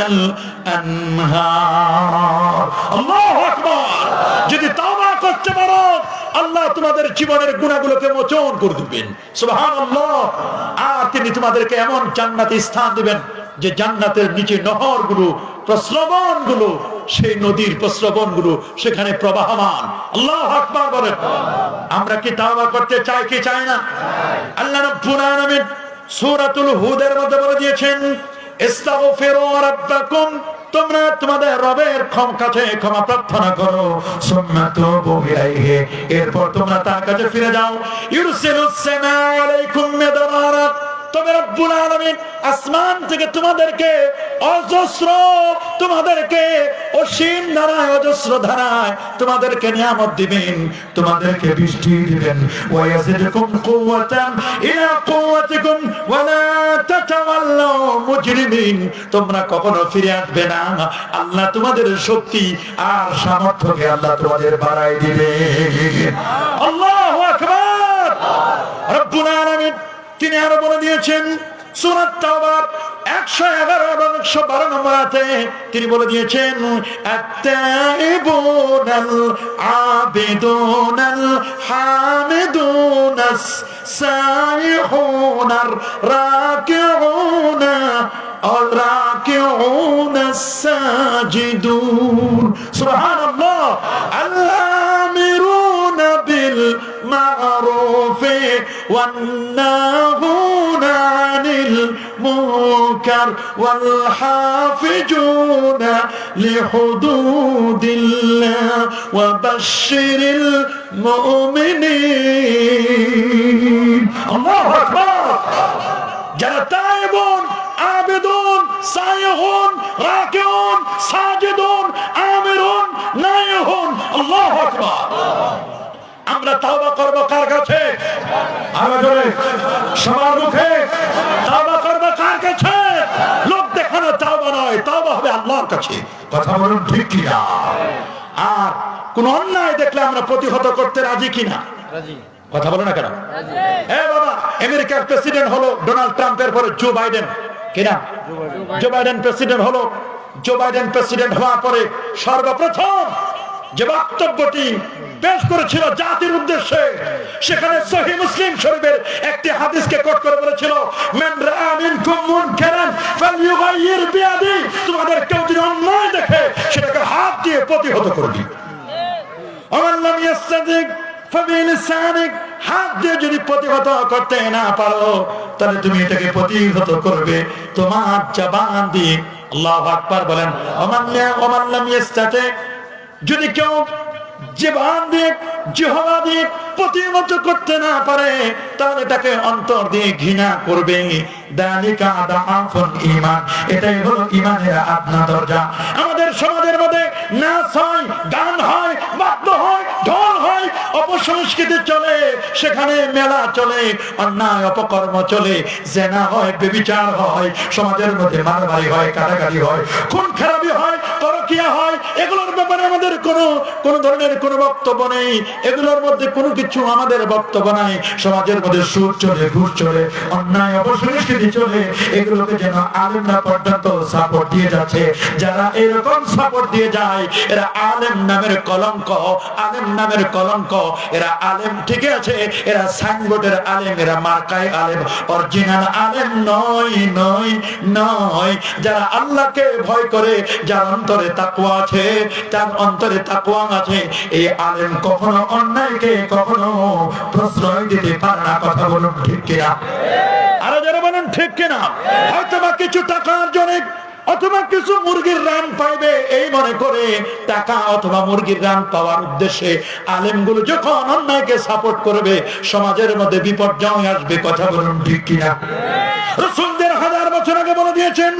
الأنهار। الله أكبر। যদি তওবা করতে পারো আল্লাহ তোমাদের জীবনের গুনাহগুলোকে মোচন করে দিবেন, সুবহানাল্লাহ। আর তিনি তোমাদেরকে এমন জান্নাতে স্থান দিবেন যে জান্নাতের নিচে নহরগুলো, প্রস্রবণগুলো, সেই নদীর প্রস্রবণগুলো সেখানে প্রবাহমান। আল্লাহু আকবার বলেন। আমরা কি তাওবা করতে চাই কি চাই না? আল্লাহ রাব্বুল আলামিন সূরাতুল হুদের মধ্যে বলে দিয়েছেন, ইস্তাগফিরু রাব্বাকুম, তোমরা তোমাদের রবের কাছে ক্ষমা প্রার্থনা করো, সুম্মা তুবু ইলাইহি, এরপর তোমরা তার কাছে ফিরে যাও। ইউরসিলুস সামা আলাইকুম মিদরারা, তবে রব্বুল আলামিন আসমান থেকে তোমাদেরকে অজস্র, তোমাদেরকে অসীম ধারায়, অজস্র ধারায় তোমাদেরকে নিয়ামত দিবেন, তোমাদেরকে বৃষ্টি দিবেন। ওয়ায়াজিদুকুম কুওয়াতান ইলা কুওয়াতিকুম ওয়া লা তাতাওয়াল্লাউ মুজরিমিন, তোমরা কখনো ফিরে আসবে না, আল্লাহ তোমাদের শক্তি আর সামর্থ্যকে আল্লাহ তোমাদের বাড়ায় দিবেন। আল্লাহু আকবার। রব্বুল আলামিন তিনি আরো বলে দিয়েছেন সূরা তাওবা 111 এবং 112 নম্বর আয়াতে তিনি বলে দিয়েছেন, আত-তাইবুনাল আবিদুনাল হামিদুনাস সাইহুনার রাকিউনা রাকিউনাস সাজিদুন, সুবহানাল্লাহ। আল-আমিরুনা বিল মা'রুফি ওয়ান নাহুনা আনিল মুনকার ওয়াল হাফিজুনা লিহুদুদিল্লাহ ওয়া বাশশিরিল মুমিনিন। আল্লাহু আকবার। যারা তাইবুন, আবিদুন, সাইহুন, রাকিউন, সাজিদুন, আমিরুন, নাইহুন, আল্লাহু আকবার। আমরা তাওবা করব কার কাছে? আরো জোরে, সবার মুখে। তাওবা করব কার কাছে? লোক দেখানো তাওবা নয়, তাওবা হবে আল্লাহর কাছে। কথা বলুন ঠিক কি না? আর কোন অন্যায় দেখলে আমরা প্রতিহত করতে রাজি কিনা? রাজি। কথা বলো না কেন? এ বাবা, আমেরিকার প্রেসিডেন্ট হলো ডোনাল্ড ট্রাম্পের পরে জো বাইডেন, কিনা? জো বাইডেন প্রেসিডেন্ট হলো। জো বাইডেন প্রেসিডেন্ট হওয়ার পরে সর্বপ্রথম যে বক্তব্যটি পেশ করেছিল জাতির উদ্দেশ্যে, সেখানে সহিহ মুসলিম শরীফের একটি হাদিসকে কোট করে বলেছিল, মান রাআ মিনকুম মুনকারান ফালইউগাইয়ির বিয়াদি, তোমাদের কেউ যদি অন্যায় দেখে সেটাকে হাত দিয়ে প্রতিহত করবে। ওমান লাম ইস্তাতিক ফাবিলিসানিক, হাত দিয়ে যদি প্রতিহত করতে না পারো তাহলে তুমি এটাকে প্রতিহত করবে তোমার জবান দিয়ে। আল্লাহু আকবার বলেন। ওমান লাম ইস্তাতিক, যদি কেউ জীবন দিয়ে, জিহ্বা দিয়ে প্রতিহত করতে না পারে তাহলে তাকে অন্তর দিয়ে ঘৃণা করবে। দালিকা দাআফুল ঈমান, এটাই হলো ঈমানের আদনা দরজা। আমাদের সমাজের মধ্যে নাচ হয়, গান হয়, বাদ্য হয়, ঢোল হয়, অপসংস্কৃতি চলে, সেখানে মেলা চলে, অন্যায় অপকর্ম চলে, জেনা হয়, ব্যভিচার হয়, সমাজের মধ্যে মারামারি হয়, কাটাকাটি হয়, খুন খারাপি হয়, পরকীয়া হয়। এগুলোর ব্যাপারে আমাদের কোনো ধরনের কোনো বক্তব্য নেই, এগুলোর মধ্যে কোনো কিছু আমাদের বক্তব্য নাই। সমাজের মধ্যে সুদ চলে, ঘুষ চলে, অন্যায় অপসংস্কৃতি চলে, এগুলোকে যেন আলেমরা পর্যন্ত সাপোর্ট দিয়ে যাচ্ছে। যারা এরকম সাপোর্ট দিয়ে যায় এরা আলেম নামের কলঙ্ক, আলেম নামের কলঙ্ক। এরা আলেম ঠিক আছে, এরা সাইনবোর্ডের আলেম, এরা মার্কায় আলেম, অরিজিনাল আলেম নয়, নয়, নয়। যারা আল্লাহকে ভয় করে, যার অন্তরে তাকওয়া আছে, তার অন্তরে তাকওয়া আছে, এই আলেম কখনো অন্যায়কে কখনো প্রশ্রয় দিতে পারে না। কথা বলুন ঠিক কিনা? আরো যারা বলেন ঠিক কিনা? হয়তো বা কিছু টাকার জন্য অথবা কিছু মুরগির রান পাইবে এই মনে করে টাকা অথবা মুরগির রান পাওয়ার উদ্দেশ্যে আলেমগুলো যখন অন্যায়কে সাপোর্ট করবে সমাজের মধ্যে বিপর্যয় আসবে। কথা বলুন ঠিক কিনা? রাসূলদের 1000 বছর আগে বলে দিয়েছেন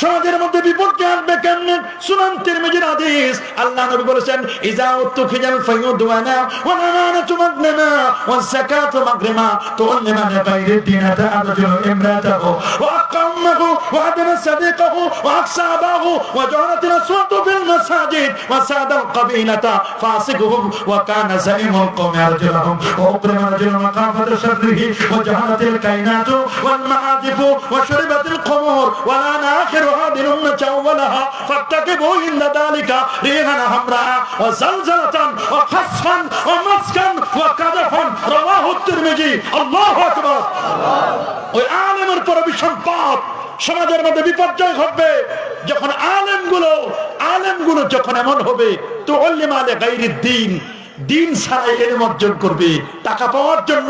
সমাজের মধ্যে বিপর্যয় আসবে কেমনে। সুনান তিরমিজির হাদিস, আল্লাহ নবী বলেছেন, ইজা উতুখিজাল ফায়ুদওয়ানা ওয়া নামানাতু মাগনামা ওয়া যাকাতু মাগরিমা তুল্লিমান গায়রি দিনাতা আরজু ইমরাতাহু ওয়া আকামাহু ওয়া আদনা সাদিকাহু ওয়া আকসাবাহু ওয়া জারাতিল আসওয়াতু ফিল মাসাজিদ ওয়া সাদাল কাবিলাতা ফাসিকুহুম ওয়া কানা যাইমুল কওমি আরজুলহুম ওয়া উকরিমা রাজুলুন মাকাফাতু শাররিহি ওয়া জাহালাতিল কায়নাতু ওয়াল মাআদিফু ওয়া শুরিবাতিল খুমুর ওয়া লানা আখির يخير هذه الأمة أولها فارتكبوا إن ذلك ريحا حمراء وزلزلة وخسفا ومسكا وكذفا رواه الترمذي الله أكبر ওই আলেমের পর বিসম্পাদ সমাজের মধ্যে বিপর্যয় ঘটবে যখন আলেমগুলো যখন এমন হবে তো উল্লিমা লিগাইরিদ দ্বীন দিন ছাড়াই এলেম অর্জন করবে টাকা পাওয়ার জন্য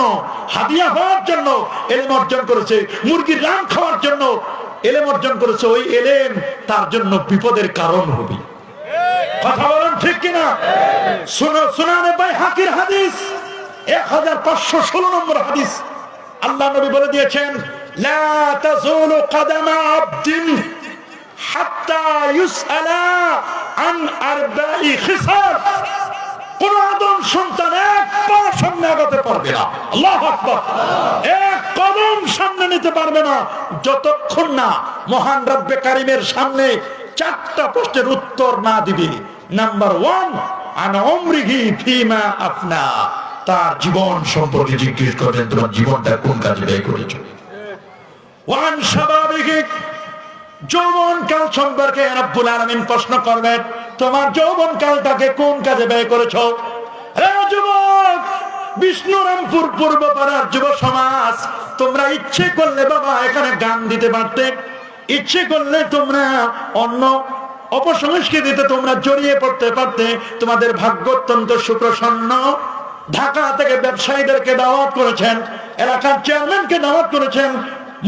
হাদিয়া পাওয়ার জন্য এলেম অর্জন করেছে মুরগির রান খাওয়ার জন্য এলেম অর্জন করেছে ওই এলেম তার জন্য বিপদের কারণ হবে কথা বলেন ঠিক কিনা সুনানে বাইহাকির হাদিস 1516 নম্বর হাদিস আল্লাহ নবী বলে দিয়েছেন লা তাযুলু কদামা আবদিন হাত্তা ইউসআলা আন আরবা'i খিসাল কোন আদম সন্তান এক পা সামনে আগাতে পারবে না আল্লাহু আকবার এক কদম সামনে নিতে পারবে না যতক্ষণ না মহান রব্বে কারীমের সামনে চারটা প্রশ্নের উত্তর না দিবে নাম্বার 1 আন উমরিহি ফিমা আফনা তার জীবন সম্পর্কে জিজ্ঞেস করবেন তোমার জীবনটা কোন কাজে ব্যয় করেছো ওয়ান শাবাবিহি যৌবনকাল সম্পর্কে রব্বুল আলামিন প্রশ্ন করবেন তোমার যৌবনকালটাকে কোন কাজে ব্যয় করেছো হে যুবক বিষ্ণুরামপুর পূর্বপাড়ার যুব সমাজ তোমরা ইচ্ছে করলে বাবা এখানে গান দিতে পারতে ইচ্ছে করলে তোমরা অন্য অপসংস্কৃতিতে তোমরা জড়িয়ে পড়তে পারতে তোমাদের ভাগ্য অত্যন্ত সুপ্রসন্ন ঢাকা থেকে ব্যবসায়ীদেরকে দাওয়াত করেছেন এলাকার চেয়ারম্যানকে দাওয়াত করেছেন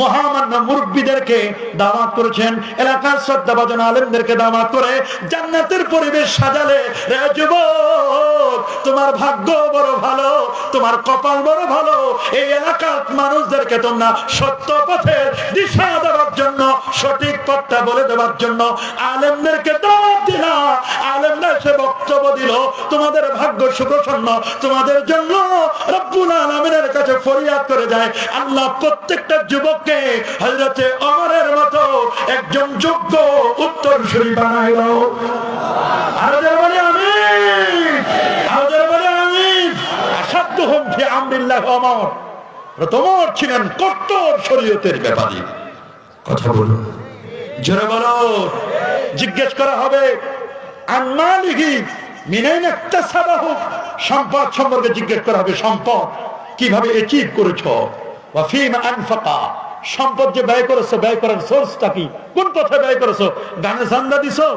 মহামান্য মুরব্বীদেরকে দাওয়াত করেছেন এলাকার শ্রদ্ধাভাজন আলেমদেরকে দাওয়াত করে জান্নাতের পরিবেশ সাজালে রে যুবক তোমার ভাগ্য বড় ভালো তোমার কপাল বড় ভালো এই এলাকার মানুষদেরকে তোমরা সত্য পথের দিশা দেওয়ার জন্য সঠিক পথটা বলে দেওয়ার জন্য আলেমদেরকে দাওয়াত দিলা আলেমরা সে বক্তব্য দিল তোমাদের ভাগ্য সুপ্রসন্ন তোমাদের জন্য রব্বুল আলামিনের কাছে ফরিয়াদ করে যায় আল্লাহ প্রত্যেকটা যুবক হযরতে ওমরের মতো একজন যোগ্য উত্তরসূরি বানাইলো আরো বলে আমিন আসাদুহুম ফি আমরিল্লাহ ওমর ওমর ছিলেন কঠোর শরীয়তের ব্যাপারী কথা বলুন জোরে বলো জিজ্ঞেস করা হবে আন মালিহি মিনাইন ইকতাসাবাহু সম্পদ সম্পর্কে জিজ্ঞেস করা হবে সম্পদ কিভাবে অ্যাচিভ করেছো ওয়া ফিমা আনফাকা সম্পদ যে ব্যয় করেছো ব্যয় করার সোর্সটা কি কোন পথে ব্যয় করেছো গানে চাঁদা দিছো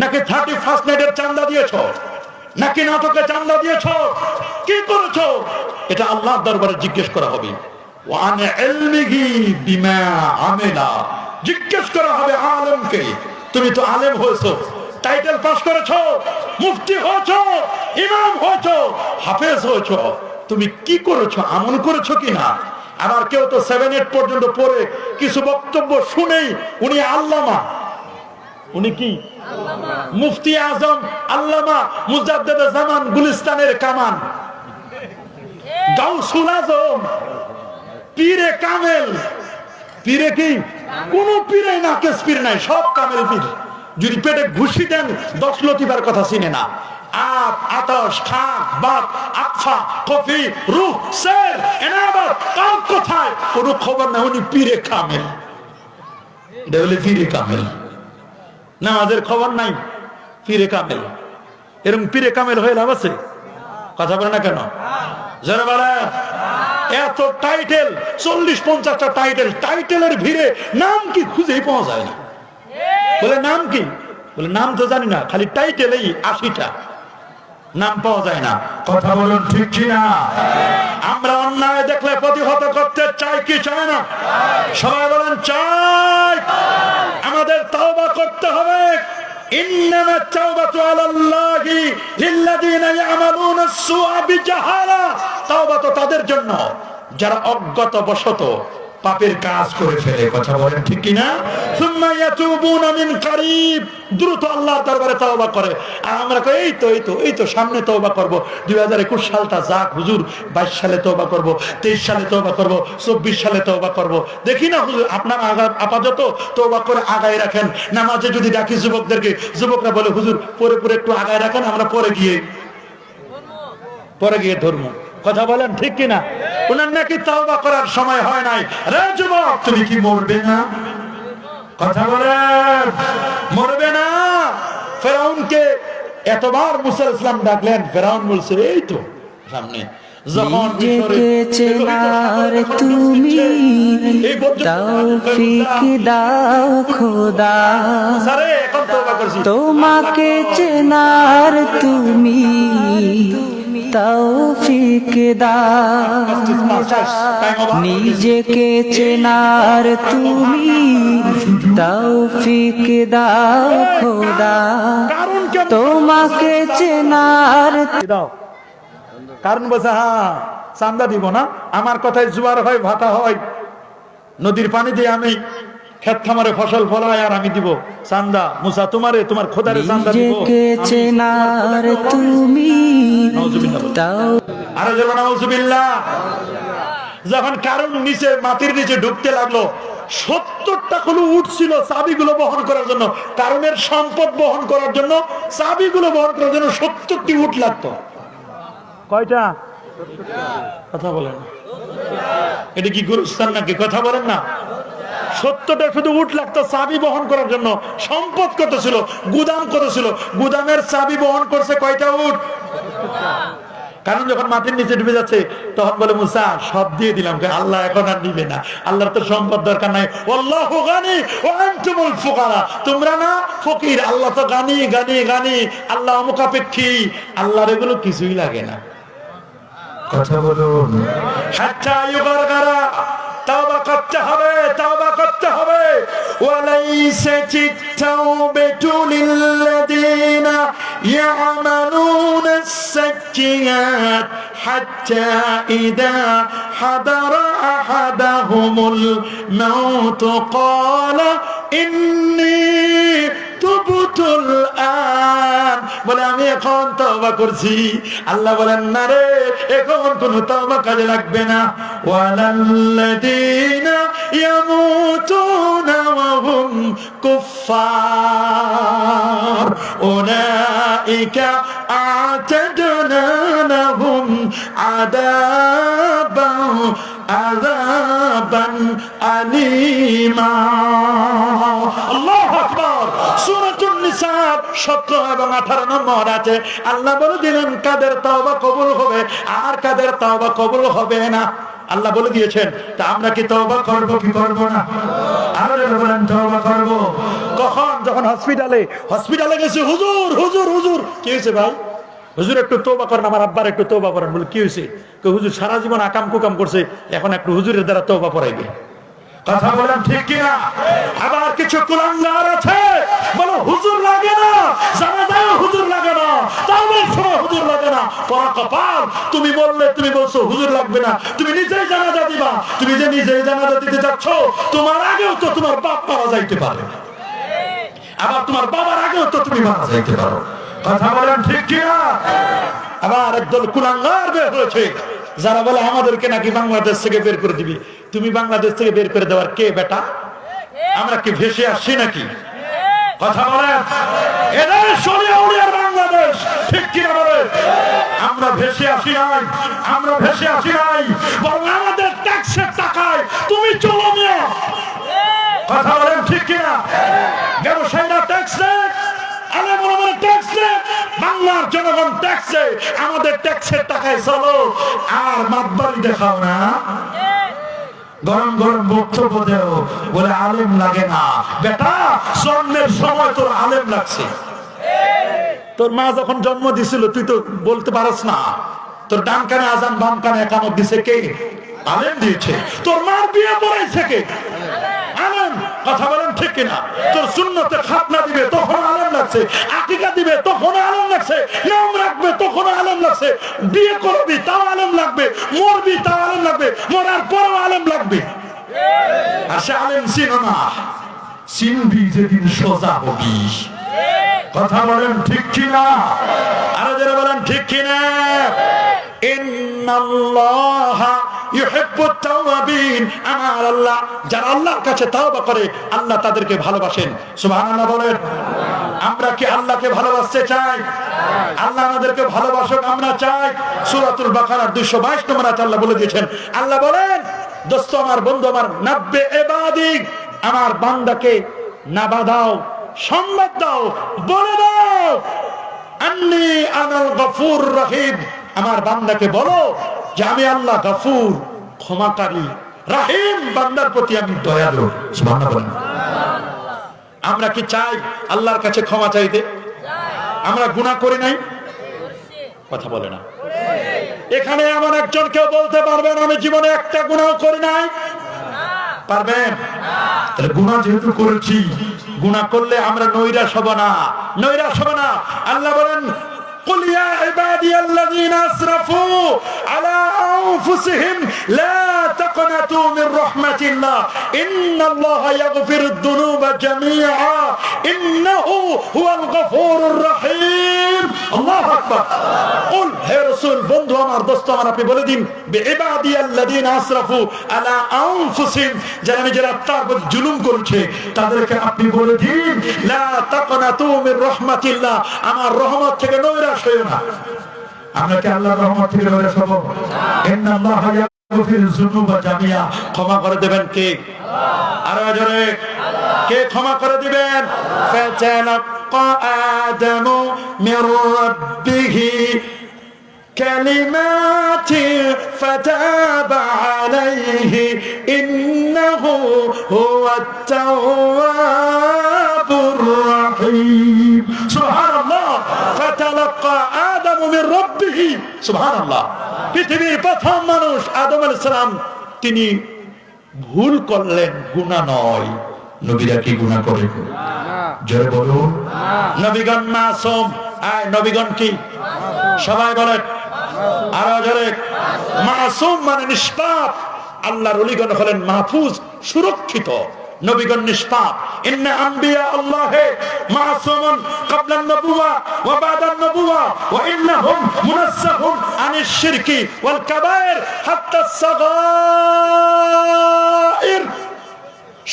নাকি 31st নাইটের চাঁদা দিয়েছো নাকি নাটকে চাঁদা দিয়েছো কি করেছো এটা আল্লাহর দরবারে জিজ্ঞেস করা হবে ওয়ান ইলমিহি বিমা আমিলা জিজ্ঞেস করা হবে আলেমকে তুমি তো আলেম হয়েছো টাইটেল পাস করেছো মুফতি হয়েছো ইমাম হয়েছো হাফেজ হয়েছো তুমি কি করেছো আমল করেছো কিনা আবার কেউ তো 7-8 পর্যন্ত পড়ে কিছু বক্তব্য শুনেই উনি আল্লামা উনি কি আল্লামা মুফতি আজম আল্লামা মুজাদ্দেদে জামান গুলিস্তানের কামান গাউসুল আজম পীরে কামেল পীরে কি কোন পীরে না কেস পীর নাই সব কামেল পীর যদি পেটে ঘুষি দেন 10 লতিবার কথা চিনে না আপ আতশ খাক বাত আফা কফি রূহ সের এনাবাত কাল কোথায় কোন খবর না উনি পীরে কামেল দেবলে পীরে কামেল নামাজের খবর নাই পীরে কামেল এরকম পীরে কামেল হয়ে লাভ আছে কথা বলে না কেন যারা বলে এত টাইটেল 40-50টা টাইটেলের ভিড়ে নাম কি খুঁজেই পাওয়া যায় না বলে নাম কি বলে নাম তো জানি না খালি টাইটেলেই 80টা নাম পাওয়া যায় না কথা বলুন ঠিক কি না আমরা অন্যায় দেখলে প্রতিহত করতে চাই কি চাই না সবাই বলেন চাই আমাদের তওবা করতে হবে ইন্নামা তাওবাতু আলাল্লাহি লিল্লাযিনা ইয়ামালুনা আস-সুআ বিজাহালা তওবা তো তাদের জন্য যারা অজ্ঞতাবশত পাপের কাজ করে ফেলে কথা বলেন ঠিক কি না সুম্মা ইয়াতুবুনা মিন করিব দ্রুত আল্লাহর দরবারে তওবা করে আর আমরা কই এই তো সামনে তওবা করব 2021 সালটা যাক হুজুর 22 সালে তওবা করব 23 সালে তওবা করব 24 সালে তওবা করব দেখি না হুজুর আপনার আপাতত তওবা করে আগায় রাখেন নামাজে যদি ডাকি যুবকদেরকে যুবকরা বলে হুজুর পরে একটু আগায় রাখেন আমরা পরে গিয়ে ধর্ম কথা বলেন ঠিক কিনা ওনার নাকি তওবা করার সময় হয় নাই রে যুবক তুমি কি মরবে না কথা বলেন, মরবে না। ফেরাউনকে এতবার মুসা ইসলাম ডাকলেন, ফেরাউন বলছে এই তো সামনে। নিজেকে চেনার তুমি তৌফিক দাও খোদা, তোমাকে চেনার তুমি তৌফিক দাও, নিজেকে চেনার তুমি তৌফিক দাও খোদা, তোমাকে চেনার দাও। কারণ বলছে হ্যাঁ চান্দা দিব না, আমার কথায় জোয়ার হয় ভাটা হয়, নদীর পানি দিয়ে আমি ক্ষেত খামারে ফসল ফলাই আর আমি দিব চান্দা। মুসা তোমারে তোমার খোদারে চান্দা দিব। নিজেকে চেনার তুমি আরে যেমন নাউজুবিল্লাহ। যখন কারণ নিচে মাটির নিচে ঢুকতে লাগলো, 70টা গুলো উঠছিল চাবিগুলো বহন করার জন্য, কারণের সম্পদ বহন করার জন্য, চাবিগুলো বহন করার জন্য 70টি উট লাগতো। কয়টা? কথা বলেন, এটা কি গুরুস্থান নাকি? কথা বলেন না। 70টা শুধু উট লাগতো চাবি বহন করার জন্য। সম্পদ কত ছিল, গুদাম কত ছিল, গুদামের চাবি বহন করছে কয়টা উট? কারণ যখন মাটির নিচে ডুবে যাচ্ছে তখন বলে মুসা সব দিয়ে দিলাম, আল্লাহ এখন আর নিবে না, আল্লাহর তো সম্পদ দরকার নাই। আল্লাহু গানি ওয়া আনতুমুল ফুকারা, তোমরা না ফকির, আল্লাহ তো গানি গানি গানি, আল্লাহ অমুখাপেক্ষী, আল্লাহর এগুলো কিছুই লাগে না। কথা বলুন। হাত্তা ইউগারগারা, তাওবা করতে হবে, তাওবা করতে হবে। ওয়ালাইসাতিত তাওবাতু লিল্লাযিনা ইয়ামালুনাস সাইয়্যাত হাত্তা ইযা হাদারা আহাদাহুমুল মাউত ক্বালা ইন্নী তুবতুল আন, বলে আমি এখন তওবা করছি। আল্লাহ বলেন না রে, এখন কোন তওবা কাজে লাগবে না। ওয়ালাল্লাযীনা ইয়ামুতুনা ওয়া হুম কুফফার উলাইকা আ'তাদনা লাহুম আযাবান আলীমা। আল্লাহু আকবার। সূরাতুন নিসা 17 এবং 18 নম্বর আছে। আল্লাহ বলে দিলেন কাদের তওবা কবুল হবে আর কাদের তওবা কবুল হবে না। আল্লাহ বলে দিয়েছেন, তা আমরা কি তওবা করব কি করব না? আরে বলেন তওবা করব। কখন? যখন হসপিটালে গেছে, হুজুর হুজুর হুজুর কি হয়েছে ভাই? হুজুর একটু তওবা করেন, আমার আব্বার একটু তওবা করেন। বলে কি হয়েছে? হুজুর সারা জীবন আকাম কুকাম করছে, এখন একটু হুজুরের দ্বারা তওবা করাইবে। কথা বলেন ঠিক কিনা? আবার কিছু কুলাঙ্গার আছে বলো হুজুর লাগে না, জানাজায় হুজুর লাগে না, তাওবার সময় হুজুর লাগে না। পরা কপাল, তুমি বললে, তুমি বলছো হুজুর লাগবে না, তুমি নিজেই জানাজা দিবা। তুমি যে নিজেই জানাজা দিতে যাচ্ছ, তোমার আগেও তো তোমার বাপ মারা যাইতে পারে, আবার তোমার বাবার আগেও তো তুমি মারা যাইতে পারো। কথা বলেন ঠিক কিনা? আবার একদল কুলাঙ্গার বের হয়েছে যারা বলে আমাদেরকে নাকি বাংলাদেশ থেকে বের করে দিবি। তুমি বাংলাদেশ থেকে বের করে দেওয়ার কে বেটা? আমরা কি ভেসে আসছি নাকি? কথা বলেন। এদের সরিয়া উড়িয়ার বাংলাদেশ, ঠিক কিনা বলেন? আমরা ভেসে আসি নাই, আমরা ভেসে আসি নাই, বরং আমাদের ট্যাক্সের টাকায় তুমি চলো নিয়ে। কথা বলেন ঠিক কিনা? ব্যবসায়ীরা ট্যাক্স দেয়, আলেমরা ট্যাক্স দেয়, বাংলার জনগণ ট্যাক্স দেয়, আমাদের ট্যাক্সের টাকায় চলো আর মাতবাড়ি দেখাও না। গরম গরম বক্তব্য দেও, বলে আলেম লাগে না। বেটা জন্মের সময় তোর আলেম লাগছে। তোর মা যখন জন্ম দিছিল তুই তো বলতে পারস না। তোর ডান কানে আজান, বাম কানে একামত দিছে কে? আলেম দিয়েছে। তোর মার বিয়ে পড়াইছে কে? আলেম। কথা বলেন ঠিক কিনা? তোর সুন্নতে খাতনা দিবে তখন আলেম লাগছে, আকিকা দিবে তখন আলেম লাগছে, নিয়ম রাখবে তখন আলেম লাগছে, বিয়ে করবি তাও আলেম লাগবে, মরবি তাও আলেম লাগবে, মরার পরেও আলেম লাগবে। আর সে আলেম চিনো না, চিনবি যেদিন সোজা হবি। কথা বলেন ঠিক কিনা? আরো যারা বলেন ঠিক কিনা? ইন্নাল্লাহা ইউহিব্বুত তাওয়াবিন, আমার আল্লাহ যারা আল্লাহর কাছে তাওবা করে আল্লাহ তাদেরকে ভালোবাসেন। সুবহানাল্লাহ বলেন। আমরা কি আল্লাহকে ভালোবাসতে চাই? আল্লাহ আমাদেরকে ভালোবাসুক আমরা চাই। সূরাতুল বাকারার 222 নম্বর আয়াতে আল্লাহ বলে দিয়েছেন, আল্লাহ বলেন দোস্ত আমার, বন্ধু আমার, নাব্বে ইবাদি, আমার বান্দাকে না বাদাও, সংবাদ দাও, বলে দাও আন্নী আনাল গফুর রহিম, আমার বান্দাকে বলো যে আমি আল্লাহ গফুর, ক্ষমাকারী, রহিম, বান্দার প্রতি আমি দয়ালু। সুবহানাল্লাহ। আমরা কি চাই আল্লাহর কাছে ক্ষমা চাইতে? আমরা গুনাহ করি নাই? কথা বলে না। এখানে এমন একজন কেউ বলতে পারবেন আমি জীবনে একটা গুনাহ করি নাই? পারবেন? তাহলে গুনাহ যেহেতু করেছি, গুনাহ করলে আমরা নৈরাশ হব না, নৈরাশ হব না। আল্লাহ বলেন قل يا عبادي الذين اسرفوا على انفسهم لا تقنطوا من رحمة الله ان الله يغفر الذنوب جميعا انه هو الغفور الرحيم। الله اكبر। قل হে রাসূল, বন্ধু আমার, দোস্ত আমার, আপনি বলে দিন বিইবাদি আল্লাযিনা আসরাফু আলা আনফুসিহিম, যারা নিজের আত্মার উপর জুলুম করছে তাদেরকে আপনি বলে দিন লা তাকনাতু মির রাহমাতিল্লাহ, আমার রহমত থেকে নৈরাশ হইও না। আমরা কি আল্লাহর রহমত থেকে নৈরাশ হব? ইন্নাল্লাহা ইয়াগফিরু যুনুবা জামিআ, ক্ষমা করে দেবেন কে? আরো জোরে, কে ক্ষমা করে দিবেন? ফাতালাক্কা আদামু মির রাব্বিহি كلمات فتاب عليه إنه هو التواب الرحيم। سبحان الله। فتلقى آدم من ربه। سبحان الله। পৃথিবীর প্রথম মানুষ আদম আলাইহিস সালাম, তিনি ভুল করলেন, গুনাহ নয়। নবীরা কি গুনাহ করে? জোরে বলুন। নবীগণ মাসুম। আয় নবীগণ কি? সবাই বলেন আরো জোরে। মাসুম মানে নিষ্পাপ। আল্লাহর ওলিগণ হলেন মাহফুজ, সুরক্ষিত। নবীগণ নিষ্পাপ। ইন্না আম্বিয়া আল্লাহে মাসুমুন ক্বাবলা আন-নবুওয়া ওয়া বা'দা আন-নবুওয়া ওয়া ইন্নাহুম মুনাজ্জাহুন আনিশ শিরকি ওয়াল কাবায়ের হাত্তা আস-সাগায়ের।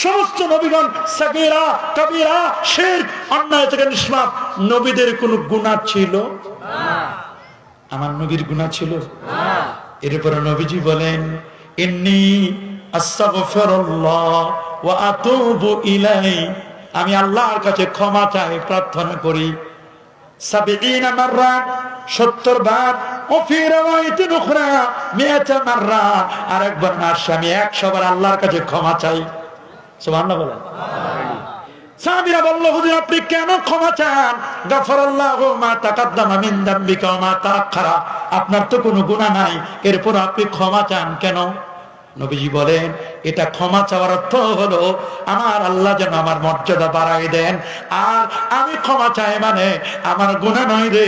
সমস্ত নবীগণ সাগীরা, কবীরা, শিরক, অন্যায় থেকে নিষ্পাপ। নবীদের কোনো গুনাহ ছিল না? আমার নবীর গুনাহ ছিল না। এরপরে নবীজি বলেন ইন্নী আস্তাগফিরুল্লাহ ওয়া আতুবু ইলাইহি, আমি আল্লাহর কাছে ক্ষমা চাই, প্রার্থনা করি 70 মাররা, 70 বার। ও ফি রাওয়ায়াতিন উখরা 100 মাররা, আরেকবার আসে আমি 100 বার আল্লাহর কাছে ক্ষমা চাই। সুবহানাল্লাহ বলেন। সাহাবীরা বলল হুজুর আপনি কেন ক্ষমা চান? গাফারাল্লাহু মা তাকাদ্দামা মিন যামবিকা ওয়া মা তাআখারা, আপনার তো কোনো গুনাহ নাই, এরপর আপনি ক্ষমা চান কেন? নবীজি বলেন এটা ক্ষমা চাওয়ার অর্থ হলো আমার আল্লাহ যেন আমার মর্যাদা বাড়াই দেন, আর আমি ক্ষমা চাই মানে আমার গুনাহ নয় রে,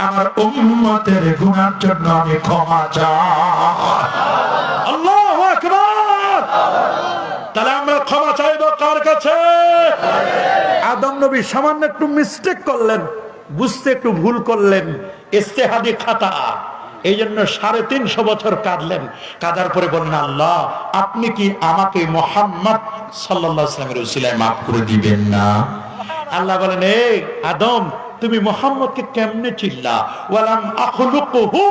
আমার উম্মতের গুনাহের জন্য আমি ক্ষমা চাই। আল্লাহু আকবার। তাহলে আমরা ক্ষমা চাইবো কার কাছে? আদম নবী সামান্য একটু মিস্টেক করলেন, বুঝতে একটু ভুল করলেন, ইজতিহাদি খাতা, এই জন্য 350 বছর কাঁদলেন। কাঁদার পরে বললেন আল্লাহ আপনি কি আমাকে মুহাম্মদ সাল্লাল্লাহু আলাইহি ওয়াসাল্লামের উসিলায় মাফ করে দিবেন না? আল্লাহ বলেন এই আদম তুমি মুহাম্মদকে কেমনে চিল্লা? ওয়ালাম আখলুকুহু,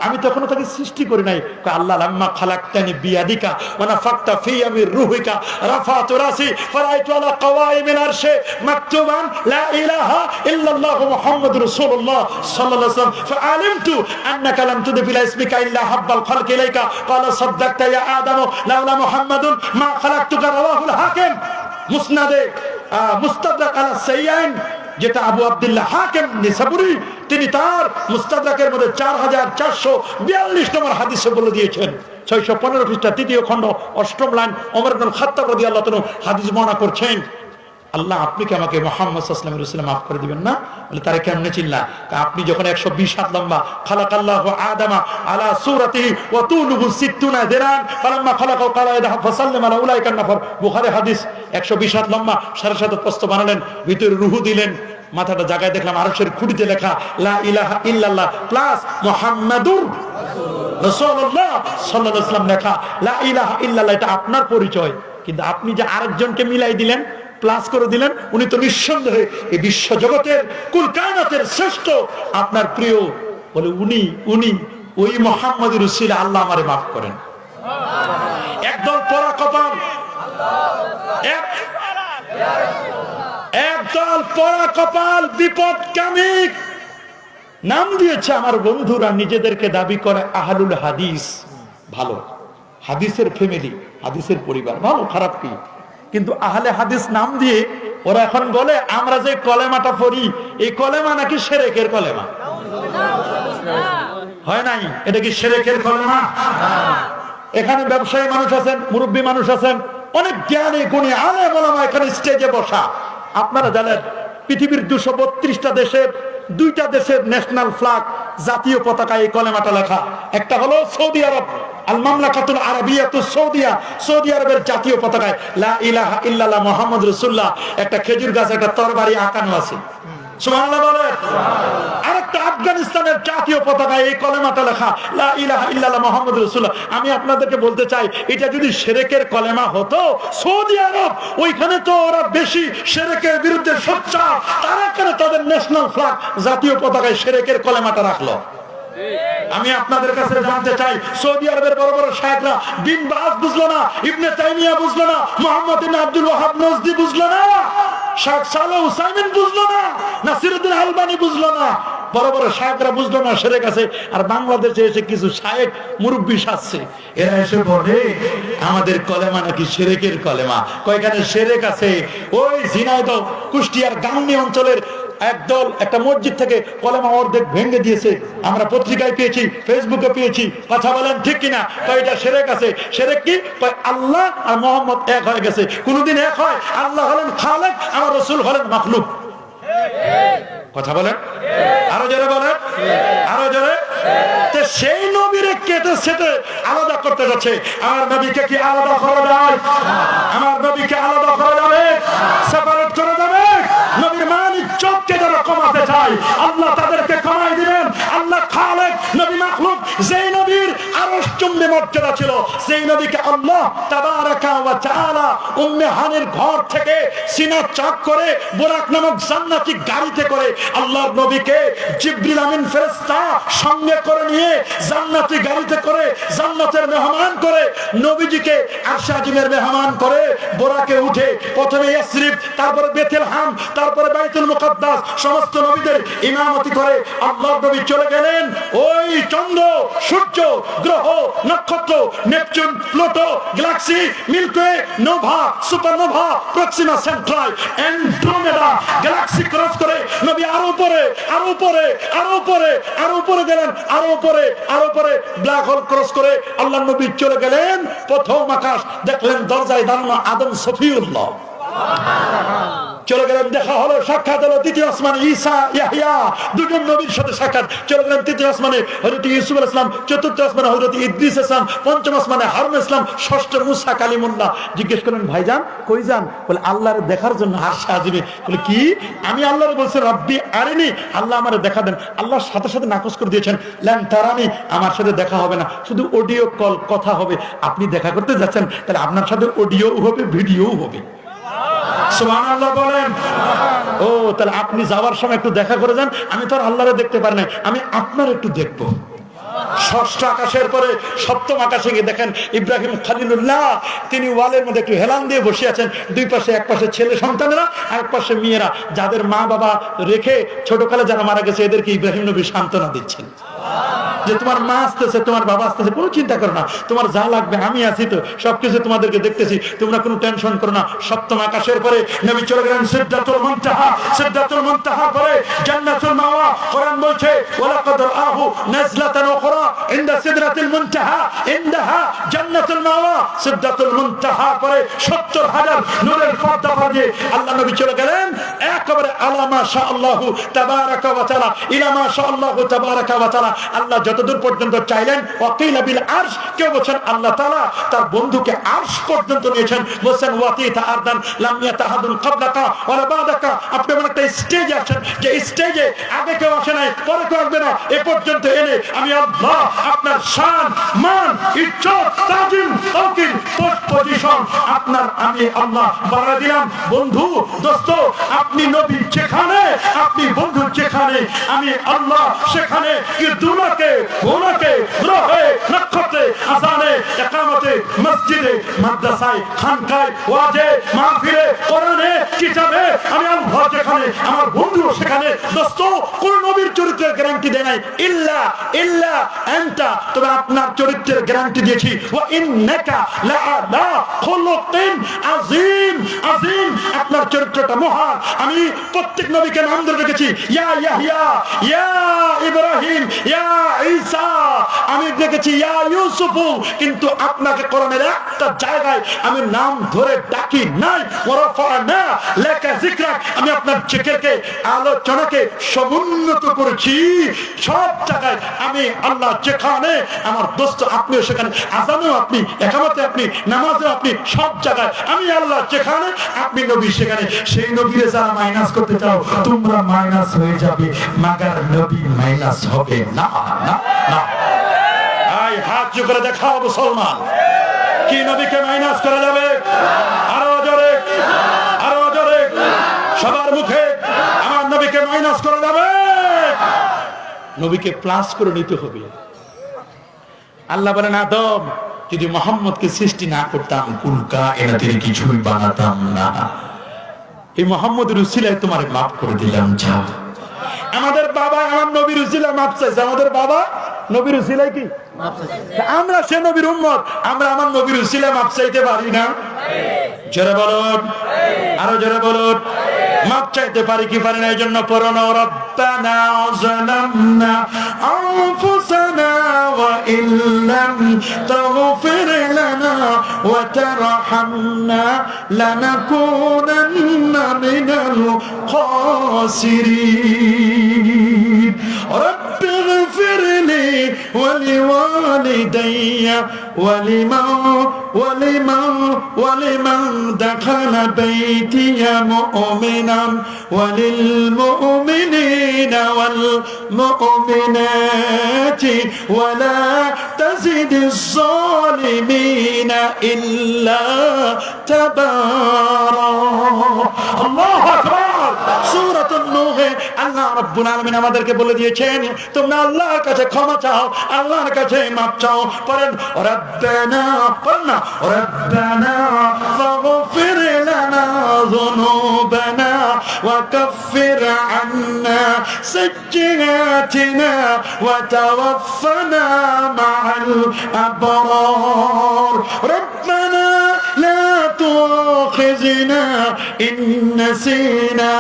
আমি তখন তাকে সৃষ্টি করি নাই। আল্লাহ লাম্মা খালাকতানি বিয়াদিকা ওয়া নাফাকতা ফিয়া মির রূহিকা রাফাতু রাসি ফারাইতু আলা কাওয়াইমিল আরশি মাকতুবান লা ইলাহা ইল্লাল্লাহু মুহাম্মাদুর রাসূলুল্লাহ সাল্লাল্লাহু আলাইহি ওয়াসাল্লাম ফাআলিমতু আন্নাকা লাম তুদফিল ইসমিকা ইল্লা হাব্বাল খালকি ইলাইকা ক্বালা সাদ্দাকতা ইয়া আদম লাউলা মুহাম্মাদুন মা খালাকতুকা। রাওয়াহুল হাকিম মুসনাদে মুস্তাদরাক আলা সাইয়্যান, যেটা আবু আব্দুল্লাহ হাকিম নিসাবুরি তিনি তার মুস্তাদরাকের মধ্যে 4442 নম্বর হাদিসে বলে দিয়েছেন। 615 পৃষ্ঠা 3য় খণ্ড 8ম লাইন ওমর ইবনে খাত্তাব রাদিয়াল্লাহু তাআলা হাদিস বর্ণনা করছেন। আল্লাহ আপনি কি আমাকে মুহাম্মদ সাল্লাল্লাহু আলাইহি ওয়াসাল্লাম মাফ করে দিবেন না? বলে তারে কেমনে চিল্লা? আপনি যখন 120 হাত লম্বা, খালাকাল্লাহু আদামা আলা সূরাতিহি ওয়া তুলুহু 60 দিরান ফালাম্মা খালাকাহু ক্বালা ইযহাব ফাসাল্লিম আলা উলাইকা নাফর। বুখারী হাদিস। 120 হাত লম্বা, 7.5 প্রস্থ বানালেন, ভিতরে রূহ দিলেন, মাথাটা জায়গায় দেখলাম আরশের খুঁটিতে লেখা লা ইলাহা ইল্লাল্লাহ প্লাস মুহাম্মাদুর রাসূলুল্লাহ সাল্লাল্লাহু আলাইহি ওয়াসাল্লাম লেখা। লা ইলাহা ইল্লাল্লাহ এটা আপনার পরিচয়, কিন্তু আপনি যে আরেকজনকে মিলাই দিলেন, প্লাস করে দিলেন, উনি তো নিঃসন্দেহে এই বিশ্ব জগতের কুল কায়নাতের শ্রেষ্ঠ আপনার প্রিয়। বলে উনি ওই মুহাম্মদের উসিলা আল্লাহ আমারে মাফ করেন। একদল পরা কপাল, একদল পোড়া কপাল বিপদকামী নাম দিয়েছে আমার বন্ধুরা, নিজেদেরকে দাবি করে আহলুল হাদিস। ভালো, হাদিসের ফ্যামিলি, হাদিসের পরিবার, ভালো, খারাপ কি? কিন্তু আহলে হাদিস নাম দিয়ে ওরা এখন বলে আমরা যে কলেমাটা পড়ি এই কলেমা নাকি শিরকের কলেমা। হয় নাই? এটা কি শিরকের কলেমা? এখানে ব্যবসায়ী মানুষ আছেন, মুরব্বী মানুষ আছেন, অনেক জ্ঞানী গুণী আলেম ওলামা এখানে স্টেজে বসা। আপনারা জানেন পৃথিবীর 232টা দেশের 2টা দেশের ন্যাশনাল ফ্ল্যাগ, জাতীয় পতাকা এই কলেমাটা লেখা। একটা হলো সৌদি আরব, আল মামলাকাতুল আরাবিয়াতুস সৌদিয়া, সৌদি আরবের জাতীয় পতাকায় লা ইলাহা ইল্লাল্লাহ মুহাম্মাদুর রাসূলুল্লাহ একটা খেজুর গাছ, একটা তরবারি আঁকানো আছে। সুবহানাল্লাহ বলেন। আরেকটা আফগানিস্তানের জাতীয় পতাকায় এই কলেমাটা লেখা লা ইলাহা ইল্লাল্লাহ মুহাম্মাদুর রাসূলুল্লাহ। আমি আপনাদেরকে বলতে চাই এটা যদি শিরকের কলেমা হতো, সৌদি আরব ওইখানে তো ওরা বেশি শিরকের বিরুদ্ধে সোচ্চার, তারা কেন তাদের ন্যাশনাল ফ্ল্যাগ জাতীয় পতাকায় শিরকের কলেমাটা রাখলো? আমি আপনাদের কাছে জানতে চাই, সৌদি আরবের বড় বড় শায়েখরা বিন বাজ বুঝলো না, ইবনে তাইমিয়া বুঝলো না, মুহাম্মদ ইবনে আব্দুল ওয়াহাব নজদি বুঝলো না, শাহ সালেহ উসাইমিন বুঝলো না, নাসিরউদ্দিন আলবানী বুঝলো না, বড় বড় শায়েখরা বুঝলো না শিরক আছে। আর বাংলাদেশে এসে কিছু শায়েখ মুরব্বি সাজছে, এরা এসে বলে আমাদের কলেমা নাকি শিরকের কলেমা। কয়খানে শিরক আছে? ওই ঝিনাইদহ কুষ্টিয়ার গাংনী অঞ্চলের একদল একটা মসজিদ থেকে কলেমা অর্ধেক ভেঙে দিয়েছে, আমরা পত্রিকায় পেয়েছি, ফেসবুকে পেয়েছি। কথা বলেন ঠিক কিনা? কয়টা শিরক আছে? শিরক কি? আল্লাহ আর মুহাম্মদ এক হয়ে গেছে। কোনদিন এক হয়? আল্লাহ হলেন খালেক, আমার রাসূল হলেন মাখলুক। কথা বলেন, আরো জোরে বলেন, আরো জোরে। সেই নবীরে কেটে সেটে আলাদা করতে যাচ্ছে। আমার নবীকে কি আলাদা করা যায়? আমার নবীকে আলাদা করা যাবে? সেপারেট করা যাবে? নবীর মান ইজ্জতকে যারা কমাতে চায় আল্লাহ তাদেরকে কমাই দিবেন। আল্লাহ খালেক, নবী মাখলুক। যেই নবীর আরশ চুম্বে মর্যাদা ছিল, সেই নবীকে আল্লাহ তাবারাকা ওয়া তাআলা উম্মে হানির ঘর থেকে সিনা চাক করে বুরাক নামক জান্নাতি গাড়িতে করে আল্লাহর নবীকে জিবরিল আমিন ফেরেশতা সঙ্গে করে নিয়ে জান্নাতি গাড়িতে করে জান্নাতের মেহমান করে নবীজিকে আরশে আজিমের মেহমান করে বোরাকে উঠে প্রথমে ইয়াসরিব, তারপরে বেথলেহেম, তারপরে বাইতুল মুকাদ্দাস সমস্ত নবীদের ইমামতি করে আল্লাহর নবী চলে গেলেন ওই চন্দ্র, সূর্য, গ্রহ, নক্ষত্র, Neptune, Pluto, galaxy, Milky Way, nova, supernova, Proxima Centauri, Andromeda galaxy cross করে নবী আরো উপরে, আরো উপরে, আরো উপরে, আরো উপরে গেলেন, আরো উপরে, আরো উপরে ব্ল্যাক হোল ক্রস করে আল্লাহর নবী চলে গেলেন প্রথম আকাশ। দেখলেন দরজায় দাঁড়ানো আদম সফিউল্লাহ, চলে গেলেন, দেখা হলো, সাক্ষাৎ হলো তৃতীয় আসমানে ঈসা, ইয়াহইয়া, দুজন নবীর সাথে সাক্ষাৎ। চলে গেলেন তৃতীয় আসমানে হযরত ইউসুফ আলাইহিস সালাম, চতুর্থ আসমানে হযরত ইদ্রিস আলাইহিস সালাম, পঞ্চম আসমানে হারুন আলাইহিস সালাম, ষষ্ঠ মুসা কালিমুল্লাহ। জিজ্ঞেস করলেন ভাইজান কই যান? বলে আল্লাহর দেখার জন্য আরশে আজিমে। বলে কি? আমি আল্লাহর বলছি রব্বি আরিনি, আল্লাহ আমারে দেখা দেন। আল্লাহর সাথে সাথে নাকচ করে দিয়েছেন, লান তারানি, আমার সাথে দেখা হবে না, শুধু অডিও কল, কথা হবে। আপনি দেখা করতে যাচ্ছেন, তাহলে আপনার সাথে অডিও হবে, ভিডিও হবে। সুবহানাল্লাহ বলেন। ও তাহলে আপনি যাওয়ার সময় একটু দেখা করে যান। আমি তো আর আল্লাহরে দেখতে পারি না, আমি আপনার একটু দেখবো। ষষ্ঠ আকাশের পরে সপ্তম আকাশে গিয়ে দেখেন ইব্রাহিম খলিলুল্লাহ, তিনি ওয়ালের মধ্যে একটু হেলান দিয়ে বসে আছেন। দুই পাশে, এক পাশে ছেলে সন্তানেরা, আরেক পাশে মেয়েরা, যাদের মা বাবা রেখে ছোটকালে যারা মারা গেছে এদেরকে ইব্রাহিম নবী সান্ত্বনা দিচ্ছেন যে তোমার মা আসতেছে, তোমার বাবা আসতেছে, কোনো চিন্তা করো না, তোমার যা লাগবে আমি আছি তো, সবকিছু তোমাদেরকে দেখতেছি, তোমরা কোনো টেনশন করো না। সপ্তম আকাশের পরে নবী চলে গেলেন সিদরাতুল মুনতাহা। সিদরাতুল মুনতাহা পরে জান্নাতুল মাওয়া। কোরআন বলছে ওয়ালাকাদ রাআহু নাজলাতান উখরা ইনদা সিদরাতুল মুনতাহা ইনদাহা জান্নাতুল মাওয়া। সিদরাতুল মুনতাহা পরে ৭০,০০০ নূরের পর্দা দিয়ে আল্লাহ নবী চলে গেলেন একেবারে আলা মা শাআল্লাহু তাবারাকা ওয়া তাআলা ইলা মা শাআল্লাহু তাবারাকা ওয়া তাআলা। আল্লাহ যতদূর পর্যন্ত চাইলেন, ওয়াকিলা বিল আরশ, কেউ বলেন আল্লাহ তাআলা তার বন্ধুকে আরশ পর্যন্ত নিয়েছেন, বলেন ওয়াতিতা আরদান লাম ইয়াতাহাদুন ক্বাবলাকা ওয়ালা বাদাকা। আপনি এমন একটা স্টেজে আছেন যে স্টেজে আগে কেউ আসে নাই, পরে কেউ আসবে না, এ পর্যন্ত এনে আমি আল্লাহ আপনার শান, মান, ইজ্জত, তাজিম, তাওকির, পজিশন আপনার আমি আল্লাহ বাড়া দিলাম। বন্ধু, দোস্ত, আপনি নবী যেখানে, আপনি বন্ধু যেখানে, আমি আল্লাহ সেখানে। কি দুলাকে, গোলাকে, গ্রহে, নক্ষত্রে, আজানে, একামতে, মসজিদে, মাদ্রাসায়, খানকায়, ওয়াজে, মাহফিলে, কোরআনে, কিতাবে আমি আল্লাহ যেখানে, আমার বন্ধু সেখানে। দোস্ত, কোন নবীর চরিত্রের গ্যারান্টি দেয় নাই ইল্লা আনতা, তবে আপনার চরিত্রের গ্যারান্টি দিয়েছি। ওয়া ইন্নাকা লাআলা খুলুকিন আযীম, আযীম, আপনার চরিত্রটা মহান। আমি প্রত্যেক নবীকে নাম ধরে রেখেছি, ইয়া ইয়াহইয়া, ইয়া ইব্রাহিম, ইয়া ঈসা, আমি দেখেছি ইয়া ইউসুফ, কিন্তু আপনাকে কোরআনের একটা জায়গায় আমি নাম ধরে ডাকি নাই। ওয়ারাফানা লাকা যিকরাক, আমি আপনার জিকিরকে, আলোচনাকে সমুন্নত করেছি সব জায়গায়। আমি আল্লাহ যেখানে, আমার দোস্ত আপনিও সেখানে, আযানেও আপনি, ইকামতে আপনি, নামাজেও আপনি, সব জায়গায় আমি আল্লাহ যেখানে, আপনি নবী সেখানে। সেই নবীরে যারা মাইনাস করতে চাও তোমরা মাইনাস হয়ে যাবে, মাগার নবী মাইনাস হবে না, না, না। আই হাত জোরে দেখাও মুসলমান, কি নবীকে মাইনাস করা যাবে? আরো জোরে, আরো জোরে, সবার মুখে আমার নবীকে মাইনাস করা যাবে? নবীকে প্লাস করে নিতে হবে। আল্লাহ বলেন, আদম, যদি মোহাম্মদকে সৃষ্টি না করতাম, কুলকা এনাদের কিছুই বানাতাম না। এই মোহাম্মদের উসিলায় তোমারে মাফ করে দিলাম, যাও। আমাদের বাবা আমার নবীর উসিলায় মাফ চাইছে, আমাদের বাবা নবীর উসিলায় কি মাফ চাইছে? আমরা সে নবীর উম্মত, আমরা আমার নবীর উসিলায় মাফ চাইতে পারি না? জোরে বলুন, আরো জোরে বলুন, মাফ চাইতে পারি কি পারি না? এই জন্য পড়ুন, রব্বানা যালামনা আনফুসানা ওয়া ইল্লাম তাগফির লানা ওয়া তারহামনা লানাকুনান্না মিনাল খাসিরিন। রব্বিগফির লি ওয়া লিওয়ালিদাইয়া ওয়া লিমান দাখালা বাইতিয়া মুমিনান ওয়া লিল মুমিনিনা ওয়াল মুমিনাতি ওয়া লা তাজিদিজ যালিমিনা ইল্লা তাবারা। আল্লাহু আকবার। সূরাতুন নূহ আল্লাহ রাব্বুল আলামিন আমাদেরকে বলে দিয়েছেন, তোমরা আল্লাহর কাছে ক্ষমা চাও, আল্লাহর কাছে মাফ চাও। পড়েন, রব্বানা, পড়েন না, রব্বানা ফাগফির লানা যুনুবানা ওয়া কাফির আন্না সাইয়্যাতিনা ওয়া তাওয়াফানা মা'আল আবরার। রব্বানা লা তুআখিযনা ইন নাসিনা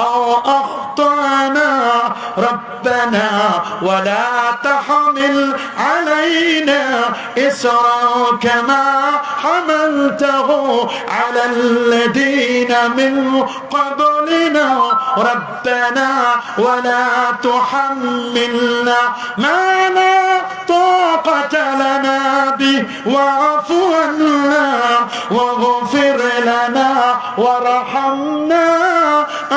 আও আখতানা রব্বানা ওয়া লা তাহমিল আলাইনা ইসরা কামা হামালতাহু আলাল্লাযীনা মিন ক্বাবলিনা রব্বানা ওয়া লা তুহাম্মিলনা মা লা তাকাতা লানা বিহি ওয়া'ফু আন্না ওয়াগফির লানা ওয়ারহামনা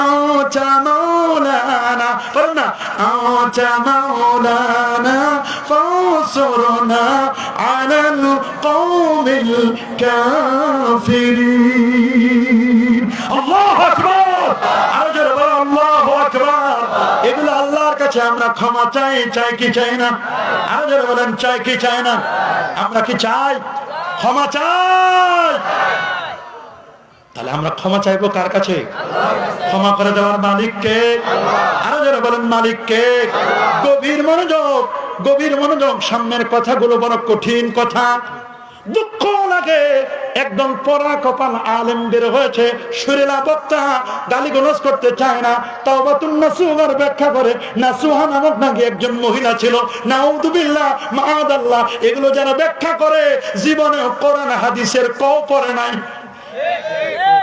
আনতা মাওলানা। পড়না, আনতা মাওলানা ফানসুরনা আলাল কওমিল কাফিরিন। আল্লাহু আকবার। আর জোরে বলো আল্লাহু আকবার। এগুলো আল্লাহর কাছে আমরা ক্ষমা চাই, চাই কি চাই না? আর জোরে বলেন, চাই কি চাই না? আমরা কি চাই? ক্ষমা চাই। তাহলে আমরা ক্ষমা চাইবো কার কাছে? ক্ষমা করে দেওয়ার মালিক কে? আরো যারা বলেন, মালিক কে? গভীর মনোযোগ, গভীর মনোযোগ। সামনের কথাগুলো বড় কঠিন কথা, দুঃখ লাগে। একদম পরা কপাল আলেম বের হয়েছে, সুরেলা বক্তা, গালিগালাজ করতে চায় না। তাওবাতুন নাসুহার ব্যাখ্যা করে, নাসুহা নামক নাকি একজন মহিলা ছিল, নাউযুবিল্লাহ, মাআদাল্লাহ। এগুলো যারা ব্যাখ্যা করে জীবনে কোরআন হাদিসের কও পড়ে নাই।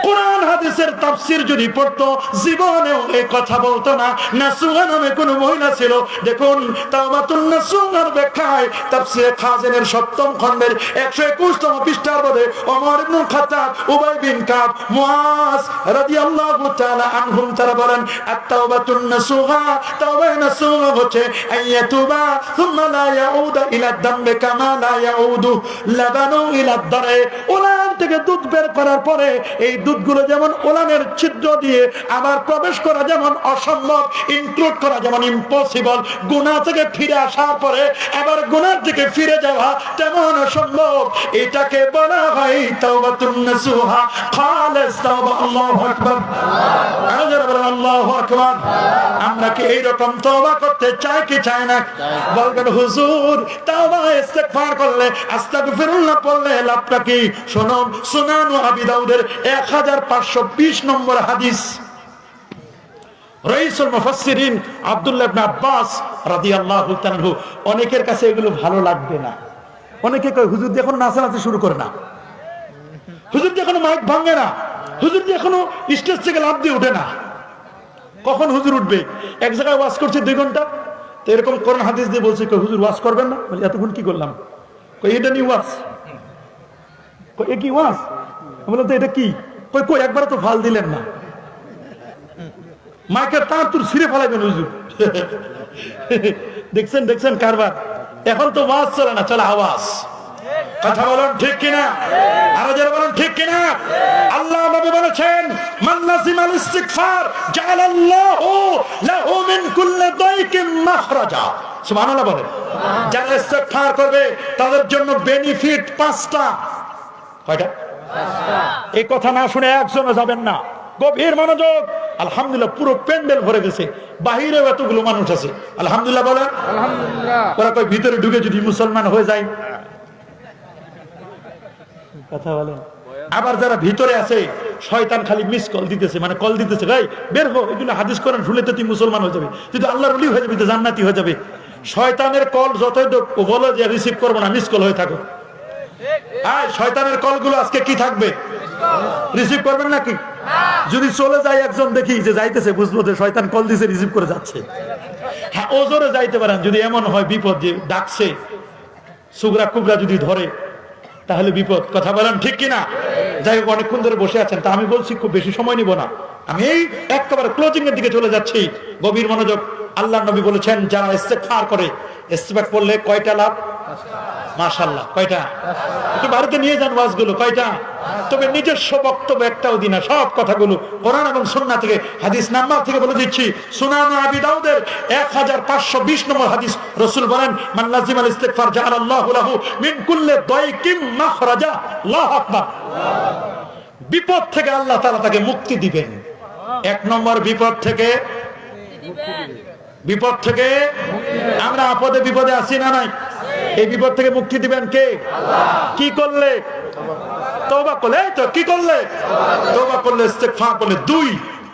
কোরআন হাদিসের তাফসীর যদি পড়তো জীবনেও এই কথা বলতো না। নাসুহা নামে কোন মহিলা ছিল। দেখুন তাওবাতুন নাসুহার ব্যাখ্যায় তাফসীরে খাজিনের 7ম খণ্ডের 121তম পৃষ্ঠার মধ্যে ওমর ইবনে খাত্তাব, উবাই বিন কাব, মুআজ রাদিয়াল্লাহু তাআলা আনহুম তারা বলেন, আত-তাওবাতুন নাসুহা, তাওবা নাসুহা হচ্ছে আইয়াতুবা সুম্মা লা ইয়াউদু ইলা দামবি কামা লা ইয়াউদু লাবানু ইলা দারে। ওলান থেকে দুধ বের করার পরে এই দুধগুলো যেমন ওলানের ছিদ্র দিয়ে আবার প্রবেশ করা যেমন অসম্ভব, ইনক্লুড করা যেমন ইম্পসিবল, গুনাহ থেকে ফিরে আসার পরে আবার গুনাহ থেকে ফিরে যাওয়া তেমন অসম্ভব। এটাকে বলা হয় তাওবাতুন নাসুহা, খালেস তাওবা। আল্লাহু আকবার, আল্লাহু আকবার। আমরা কি এইরকম তওবা করতে চাই কি চাই না? বলবেন হুজুর তাওবা ইস্তেগফার করলে, আস্তাগফিরুল্লাহ পড়লে লাভটা কি? শুনুন, সুনান আবি দাউদের 1520 নম্বর হাদিস। রাইসুল মুফাসসিরিন আব্দুল্লাহ ইবনে আব্বাস রাদিয়াল্লাহু তাআলা আনহু, অনেকের কাছে এগুলো ভালো লাগবে না। অনেকে কয় হুজুর যখন নাচানাচি শুরু করে না, হুজুর যখন মাইক ভাঙে না, হুজুর এখনো স্টেজ থেকে লাফ দিয়ে উঠে না। কখন হুজুর উঠবে? এক জায়গায় ওয়াজ করছে 2 ঘন্টা, তো এরকম কোরআন হাদিস দিয়ে বলছে হুজুর ওয়াজ করবেন না। বলি এতক্ষণ কি করলাম? কই এটা নিয়ে ওয়াজ। কই এ কি ওয়াজ? বললাম তো এটা কি? কই কই একবার তো ফাল দিলেন না, মাইকের তার তুর ছিঁড়ে ফেলাবেন হুজুর। দেখছেন দেখছেন কারবার। এখন তো ওয়াজ চলে না, চলে আওয়াজ। কথা বলুন ঠিক কিনা? আরো যারা বলুন ঠিক কিনা? আল্লাহ নবী বলেছেন মান লাযিমাল ইস্তিগফার জাআলাল্লাহু লাহু মিন কুল্লি দাইকিন মাখরাজা। সুবহানাল্লাহ বলেন। যারা ইস্তিগফার করবে তাদের জন্য বেনিফিট 5টা। কয়টা? 5টা। এই কথা না শুনে একজনও যাবেন না, গভীর মনোযোগ। আলহামদুলিল্লাহ পুরো প্যান্ডেল ভরে গেছে, বাহিরেও এতগুলো মানুষ আছে। আলহামদুলিল্লাহ বলেন। আলহামদুলিল্লাহ। ওরা কই ভিতরে ঢুকে যদি মুসলমান হয়ে যায়। কথা বলেন। আবার যারা ভিতরে আছে শয়তান খালি মিস কল দিতেছে, মানে কল দিতেছে, ভাই বের হো, এগুলো হাদিস কোরআন শুনলে তো তুই মুসলমান হয়ে যাবে, তুই তো আল্লাহর ওলি হয়ে যাবি, তো জান্নাতি হয়ে যাবে। শয়তানের কল যতই বলো যে রিসিভ করবো না, মিস কল হয়ে থাকো। আর শয়তানের কলগুলো আজকে কি থাকবে? রিসিভ করবেন নাকি? যদি চলে যায় একজন, দেখি যে যাইতেছে, বুঝবো যে শয়তান কল দিছে, রিসিভ করে যাচ্ছে। হ্যাঁ, ওজোরে যাইতে পারেন। যদি এমন হয় বিপদ যে ডাকছে, সুগরা কুগরা যদি ধরে, তাহলে বিপদ। কথা বলেন ঠিক কিনা? যাই হোক, অনেকক্ষণ ধরে বসে আছেন, তা আমি বলছি খুব বেশি সময় নিব না, আমি এই একেবারে ক্লোজিং এর দিকে চলে যাচ্ছি। গভীর মনোযোগ। আল্লাহ নবী বলেছেন যারা ইস্তেগফার করে, ইস্তেগফার করলে কয়টা লাভ? মাশাআল্লাহ, কয়টা? একটু বাড়িতে নিয়ে যান ওয়াজগুলো। কয়টা? তবে নিজস্ব বক্তব্য একটাও দিনা, সব কথাগুলো কোরআন এবং সুন্নাহ থেকে, হাদিস নাম্বার থেকে বলে দিচ্ছি। সুনান আবি দাউদের 1520 নম্বর হাদিস। রাসূল বলেন মান লাযিমাল ইস্তিগফার জাআলাল্লাহু লাহু মিন কুল্লি দাইকিন মাখরাজা। আল্লাহু আকবার। বিপদ থেকে আল্লাহ তাআলা তাকে মুক্তি দিবেন। 1 নম্বর বিপদ থেকে, বিপদ থেকে আমরা আপদে বিপদে আছি না নাই? এই বিপদ থেকে মুক্তি দিবেন কে? আল্লাহ। কি করলে? তওবা করলে। এই তো কি করলে? তওবা করলে, ইস্তিগফার করলে। 2,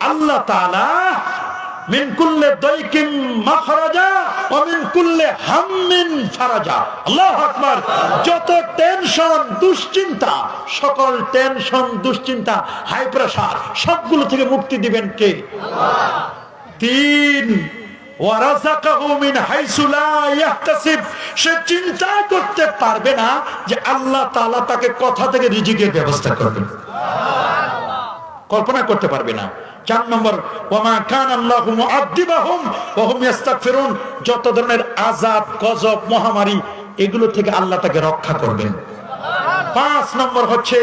আল্লাহ তাআলা মিন কুল্লি দাইকিন মাখরাজা ওয়া মিন কুল্লি হাম্মিন ফারাজা। আল্লাহু আকবার। যত টেনশন, দুশ্চিন্তা, সকল টেনশন, দুশ্চিন্তা, হাই প্রেসার, সবগুলো থেকে মুক্তি দিবেন কে? আল্লাহ। 3, ওয়ারাযাকাহু মিন হাইসু লা ইয়াহতাসিব। সে চিন্তা করতে পারবে না যে আল্লাহ তাআলা তাকে কোথা থেকে রিজিকের ব্যবস্থা করবেন, কল্পনা করতে পারবে না। 4 নম্বর ওয়ামা কানা আল্লাহু মুআদ্দিবাহুম ওয়া হুম ইস্তাগফিরুন। যত ধরনের আযাব, গজব, মহামারী, এগুলো থেকে আল্লাহ তাকে রক্ষা করবেন। 5 নম্বর হচ্ছে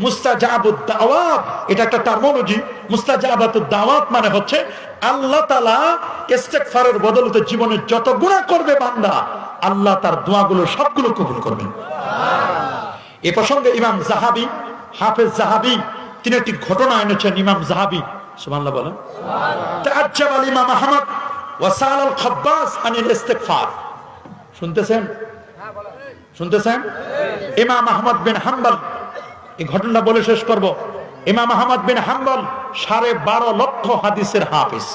মুস্তাজাবুদ দাওয়াত। এটা একটা টার্মিনোলজি। মুস্তাজাবাতুদ দাওয়াত মানে হচ্ছে আল্লাহ তাআলা ইস্তিগফারের বদলে জীবনে যত গুনাহ করবে বান্দা, আল্লাহ তার দোয়াগুলো সবগুলো কবুল করবেন। এই প্রসঙ্গে ইমাম যাহাবী, হাফেজ যাহাবী, তিনি একটি ঘটনা এনেছেন। ইমাম যাহাবী, সুবহানাল্লাহ বলেন। তাআজ্জাব আল ইমাম আহমদ ওয়া সাল আল খাব্বাস আনিল ইস্তিগফার। শুনতেছেন? শুনতেছেন? ইমাম আহমদ বিন হাম্বল, এই ঘটনা বলে শেষ করব। ইমাম আহমদ বিন হাম্বল 12.5 লক্ষ হাদিসের হাফেজ।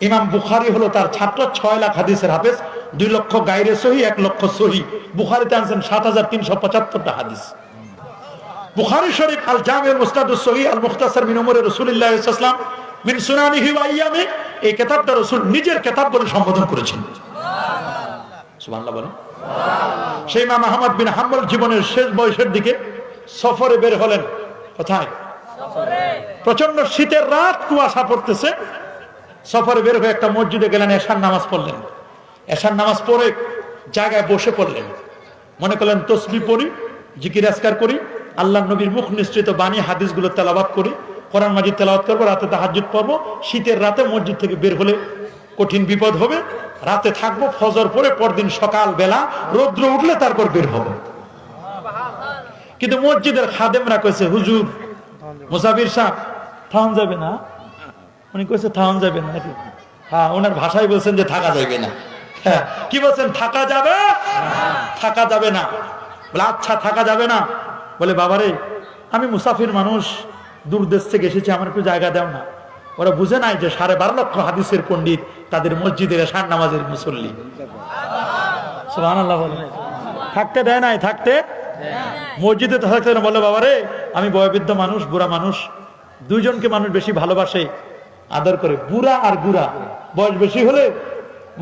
ইমাম বুখারী হলো তার ছাত্র, 6 লাখ হাদিসের হাফেজ। 2 লক্ষ গায়রে সহিহ, 1 লক্ষ সহিহ। বুখারীতে আনছেন 7375টা হাদিস। বুখারী শরীফ আল জামিউল মুসনাদুস সহিহ আল মুখতাসার মিন উমুরি রাসূলিল্লাহ সাল্লাল্লাহু আলাইহি ওয়াসাল্লাম মিন সুনানিহি ওয়া আইয়ামি, এই কিতাবটা রাসূল নিজের কিতাব বলে সম্বোধন করেছেন। সুবহানাল্লাহ বলেন। সেই ইমাম আহমদ বিন হাম্বল জীবনের শেষ বয়সের দিকে সফরে বের হলেন। কোথায়? সফরে। প্রচন্ড শীতের রাত, কুয়াশা পড়তেছে। সফরে বের হয়ে একটা মসজিদে গেলেন, এশার নামাজ পড়লেন। এশার নামাজ পড়ে জায়গায় বসে পড়লেন। মনে করলেন তসবিহ পড়ি, জিকির আজকার করি, আল্লাহর নবীর মুখ নিঃসৃত বাণী হাদিসগুলো তেলাওয়াত করি, কোরআন মাজিদ তেলাওয়াত করবো, রাতে তাহাজ্জুদ পড়বো। শীতের রাতে মসজিদ থেকে বের হলে কঠিন বিপদ হবে, রাতে থাকবো, ফজর পরে পরদিন সকাল বেলা রৌদ্র উঠলে তারপর বের হবো। কিন্তু মসজিদের খাদেমরা কইছে, হুজুর মুসাফির সাহেব থাউন যাবে না। উনি কইছে থাউন যাবে না নাকি? হ্যাঁ, ওনার ভাষায় বলছেন যে থাকা যাবে না। হ্যাঁ, কি বলছেন? থাকা যাবে, থাকা যাবে না। বলে আচ্ছা থাকা যাবে না। বলে বাবারে, আমি মুসাফির মানুষ, দূর দেশ থেকে এসেছি, আমার একটু জায়গা দাও না। ওরা বুঝে নাই যে 12.5 লক্ষ হাদিসের পণ্ডিত তাদের মসজিদের এশার নামাজের মুসল্লি। সুবহানাল্লাহ বলে থাকতে দেয় নাই, থাকতে মসজিদে থাকতে না। বলে বাবারে, আমি বয়োবৃদ্ধ মানুষ, বুড়া মানুষ, দুইজনকে মানুষ বেশি ভালোবাসে, আদর করে। বুড়া আর গুড়া, বয়স বেশি হলে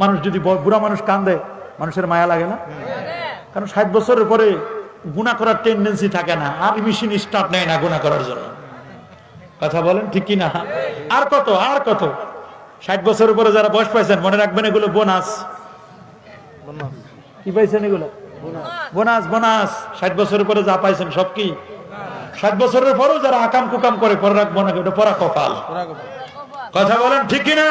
মানুষ যদি বুড়া মানুষ কান্দে, মানুষের মায়া লাগে না? কারণ 60 বছরের পরে গুনাহ করার টেন্ডেন্সি থাকে না, আর মেশিন স্টার্ট নেয় না গুনাহ করার জন্য। কথা বলেন ঠিক কি না? আর কত, আর কত? 60 বছরের পরে যারা বয়স পাইছেন, মনে রাখবেন এগুলো বোনাস। কি পাইছেন এগুলো? Bonus, bonus. 60 বছরের পরে যা পাইছেন সব কি? 60 বছরের পরেও যারা আকাম কুকাম করে, পরে রাখবো না, ওটা পরা কপাল। কথা বলেন ঠিক কিনা?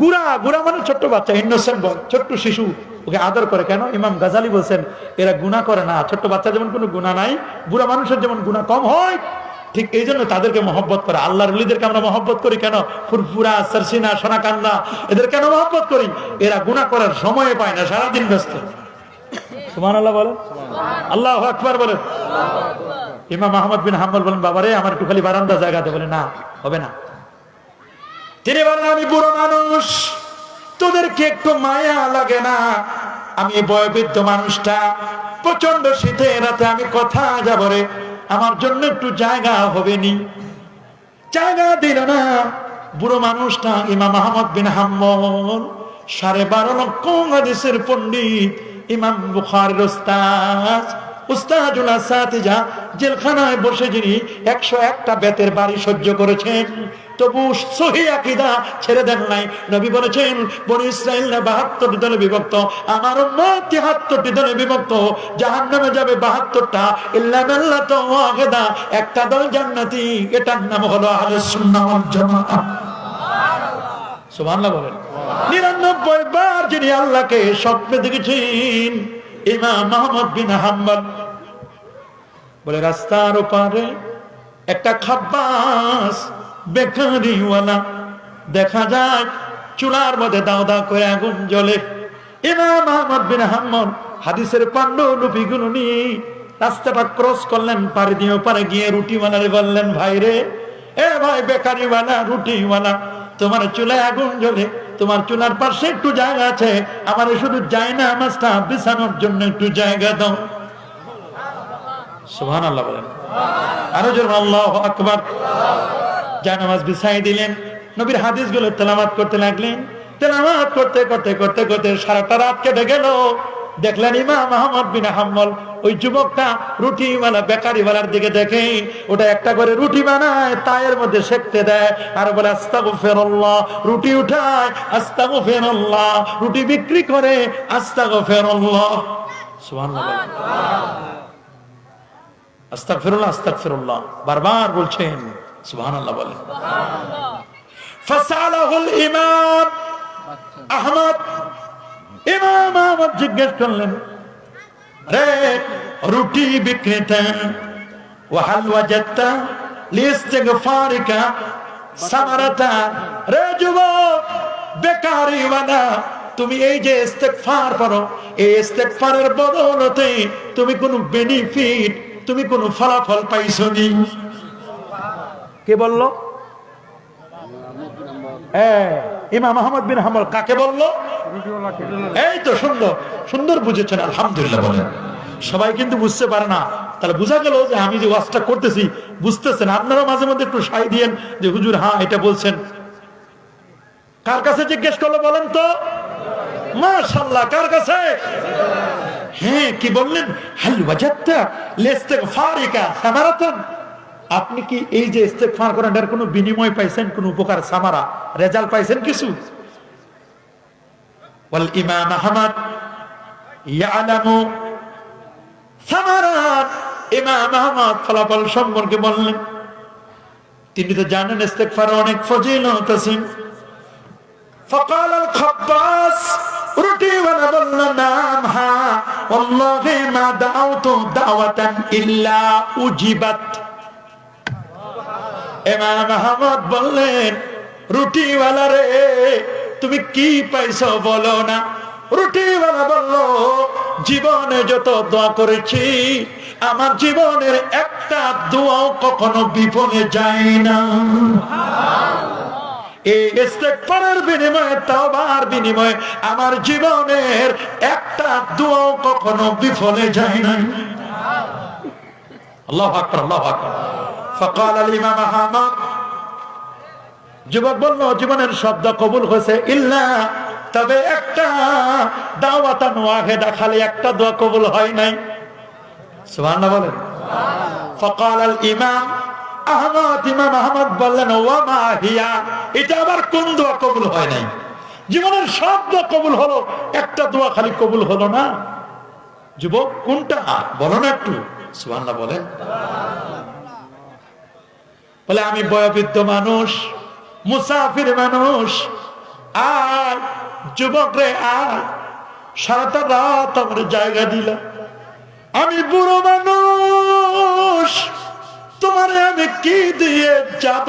গুড়া, গুড়া মানে ছোট্ট বাচ্চা, ইনোসেন্ট বয়, ছোট্ট শিশু, ওকে আদর করে। কেন? ইমাম গাজালি বলছেন এরা গুনাহ করে না। ছোট্ট বাচ্চা যেমন কোনো গুনাহ নাই, বুড়া মানুষের যেমন গুনাহ কম হয়, ঠিক এই জন্য তাদেরকে মহব্বত করে। আল্লাহর ওলিদেরকে আমরা মহব্বত করি কেন? ফুরফুরা, সারসিনা, সোনাকান্দা, এদের কেন মহব্বত করি? এরা গুনাহ করার সময় পায় না, সারাদিন ব্যস্ত। সুবহানাল্লাহ বলেন, আল্লাহু আকবার বলেন। ইমাম আহমদ বিন হাম্বল বলেন, বাবারে আমার একটু খালি বারান্দা জায়গা দে। বলে না, হবে না। তিনি বলেন, আমি বুড়ো মানুষ, তোদেরকে একটু মায়া লাগে না? আমি বয়োবৃদ্ধ মানুষটা, প্রচন্ড শীতে রাতে আমি কথা যাব রে, আমার জন্য একটু জায়গা হবে নি। জায়গা দিল না বুড়ো মানুষটা। ইমাম আহমদ বিন হাম্বল 12.5 লক্ষ হাদিসের পণ্ডিত, ইমাম বুখারীর উস্তাদ, উস্তাদুল আসাতিজা, জেলখানায় বসে যিনি 101টা বেতের বাড়ি সহ্য করেছেন, তবু সহিহ আকীদা ছেড়ে দেন নাই। নবী বলেছেন, বনী ইসরাঈলরা 72 দলে বিভক্ত, আমার উম্মত 73 দলে বিভক্ত, জাহান্নামে যাবে 72টা, ইল্লা মিল্লাতু ওয়াহিদা, একটা দল জান্নাতি। এটার নাম হলো আহলুস সুন্নাহ ওয়াল জামাআহ। সুবহানাল্লাহ বলেন। 99 বার যিনি আল্লাহকে স্বপ্নে দেখেছেন, ইমাম আহমদ বিন হাম্বল। বলে রাস্তার ওপারে একটা খাব্বাস বেকারিওয়ালা দেখা যায়, চুলার মধ্যে দাও দাও করে আগুন জ্বলে। ইমাম আহমদ বিন হাম্বল হাদিসের পাণ্ডুলিপিগুলো নিয়ে রাস্তাটা ক্রস করলেন, পাড়ি দিয়ে ওপারে গিয়ে রুটিওয়ালারে বললেন, ভাই রে, এ ভাই বেকারিওয়ালা, রুটিওয়ালা, তোমার চুলায় আগুন জ্বলে, তোমার চুলার পাশে একটু জায়গা আছে, আমার শুধু জায়না নামাজটা বিছানোর জন্য একটু জায়গা দাও। সুবহানাল্লাহ বলেন, আরো জোরে আল্লাহু আকবার। জায়নামাজ বিছাই দিলেন, নবীর হাদিসগুলো তেলাওয়াত করতে লাগলেন। তেলাওয়াত করতে করতে করতে করতে সারাটা রাত কেটে গেল। দেখলেন ইমাম আহমদ বিন হাম্বল ওই যুবকটা রুটিওয়ালা বেকারিওয়ালার দিকে দেখে, ওটা একটা করে রুটি বানায়, তায়ের মধ্যে সেকতে দেয়, আর বলে আস্তাগফিরুল্লাহ, রুটি উঠায়, আস্তাগফিরুল্লাহ, রুটি বিক্রি করে, আস্তাগফিরুল্লাহ। সুবহানাল্লাহ, আস্তাগফিরুল্লাহ, আস্তাগফিরুল্লাহ বারবার বলছেন। সুবহানাল্লাহ বলেন। ফাসালাহুল ইমাম আহমদ, ইমাম আহমদ জিজ্ঞেস করলেন, রে রুটি বিক্রেতা, ওয়াহাল ওয়াজাদতা লিইস্তিগফারিকা সামারাতা, রে যুবক বেকারিওয়ালা, তুমি এই যে ইস্তেগফার করো, এই ইস্তেগফারের বদৌলতে তুমি কোনো বেনিফিট, তুমি কোনো ফলাফল পাইছো নি? কে বললো? ইমাম আহমদ বিন হাম্বল। কাকে বললো? এই তো সুন্দর সুন্দর বুঝেছেন, আলহামদুলিল্লাহ বলেন। সবাই কিন্তু বুঝতে পারে না, তাহলে বোঝা গেল যে আমি যে ওয়াজটা করতেছি বুঝতেছেন। আপনারা মাঝে মধ্যে একটু সাই দিয়েন যে হুজুর হ্যাঁ এটা বলছেন। কার কাছে জিজ্ঞেস করলো বলেন তো? মাশাআল্লাহ, কার কাছে? হ্যাঁ, কি বললেন? হাল ওয়াজাদতা লিইস্তিগফারিকা সামারাতান, আপনি কি এই যে ইস্তেগফার করেন এর কোনো বিনিময় পাইছেন, কোনো উপকার, সামারা, রেজাল্ট পাইছেন কিছু? ওয়াল ইমাম আহমদ ইয়ালামু সামারাত ইমাম আহমদ ফলাফল সম্পর্কে বললেন, তিনি তো জানেন ইস্তেগফার অনেক ফজিলত আছে। فقال الخباز রুটি ওয়ালা বলল নাম হা ওয়াল্লাহি মা দাউতু দাওয়াতান ইল্লা উজিবাত। ইমাম আহমদ বললেন, রুটিওয়ালা রে তুমি কি পাইছো বলো না। রুটিওয়ালা বলল, জীবনে যত দোয়া করেছি আমার জীবনের একটা দোয়াও কখনো বিফলে যায় না। এই ইস্তেগফারের বিনিময়ে, তাওবার বিনিময়ে আমার জীবনের একটা দোয়াও কখনো বিফলে যায় না। আল্লাহু আকবার, আল্লাহু আকবার। فقال الامام احمد, যুবক বলল জীবনের শব্দ কবুল হয়েছে ইল্লা, তবে একটা দাওয়াতান ওয়াহিদা, খালি একটা দোয়া কবুল হয় নাই। সুবহানাল্লাহ বলেন। فقال الامام আহমদ, ইমাম আহমদ বললেন ওয়া মা হিয়া, এটা আবার কোন দোয়া কবুল হয় নাই? জীবনের সব দোয়া কবুল হলো, একটা দোয়া খালি কবুল হলো না। যুবক কোনটা বলো না একটু, সুবহানাল্লাহ বলেন। বলে আমি বয়োবৃদ্ধ মানুষ, মুসাফির মানুষ, আয় যুবক রে আয়, সারাটা রাত আমার জায়গা দিলা। আমি বুড়ো মানুষ, তোমারে আমি কি দিয়ে যাব?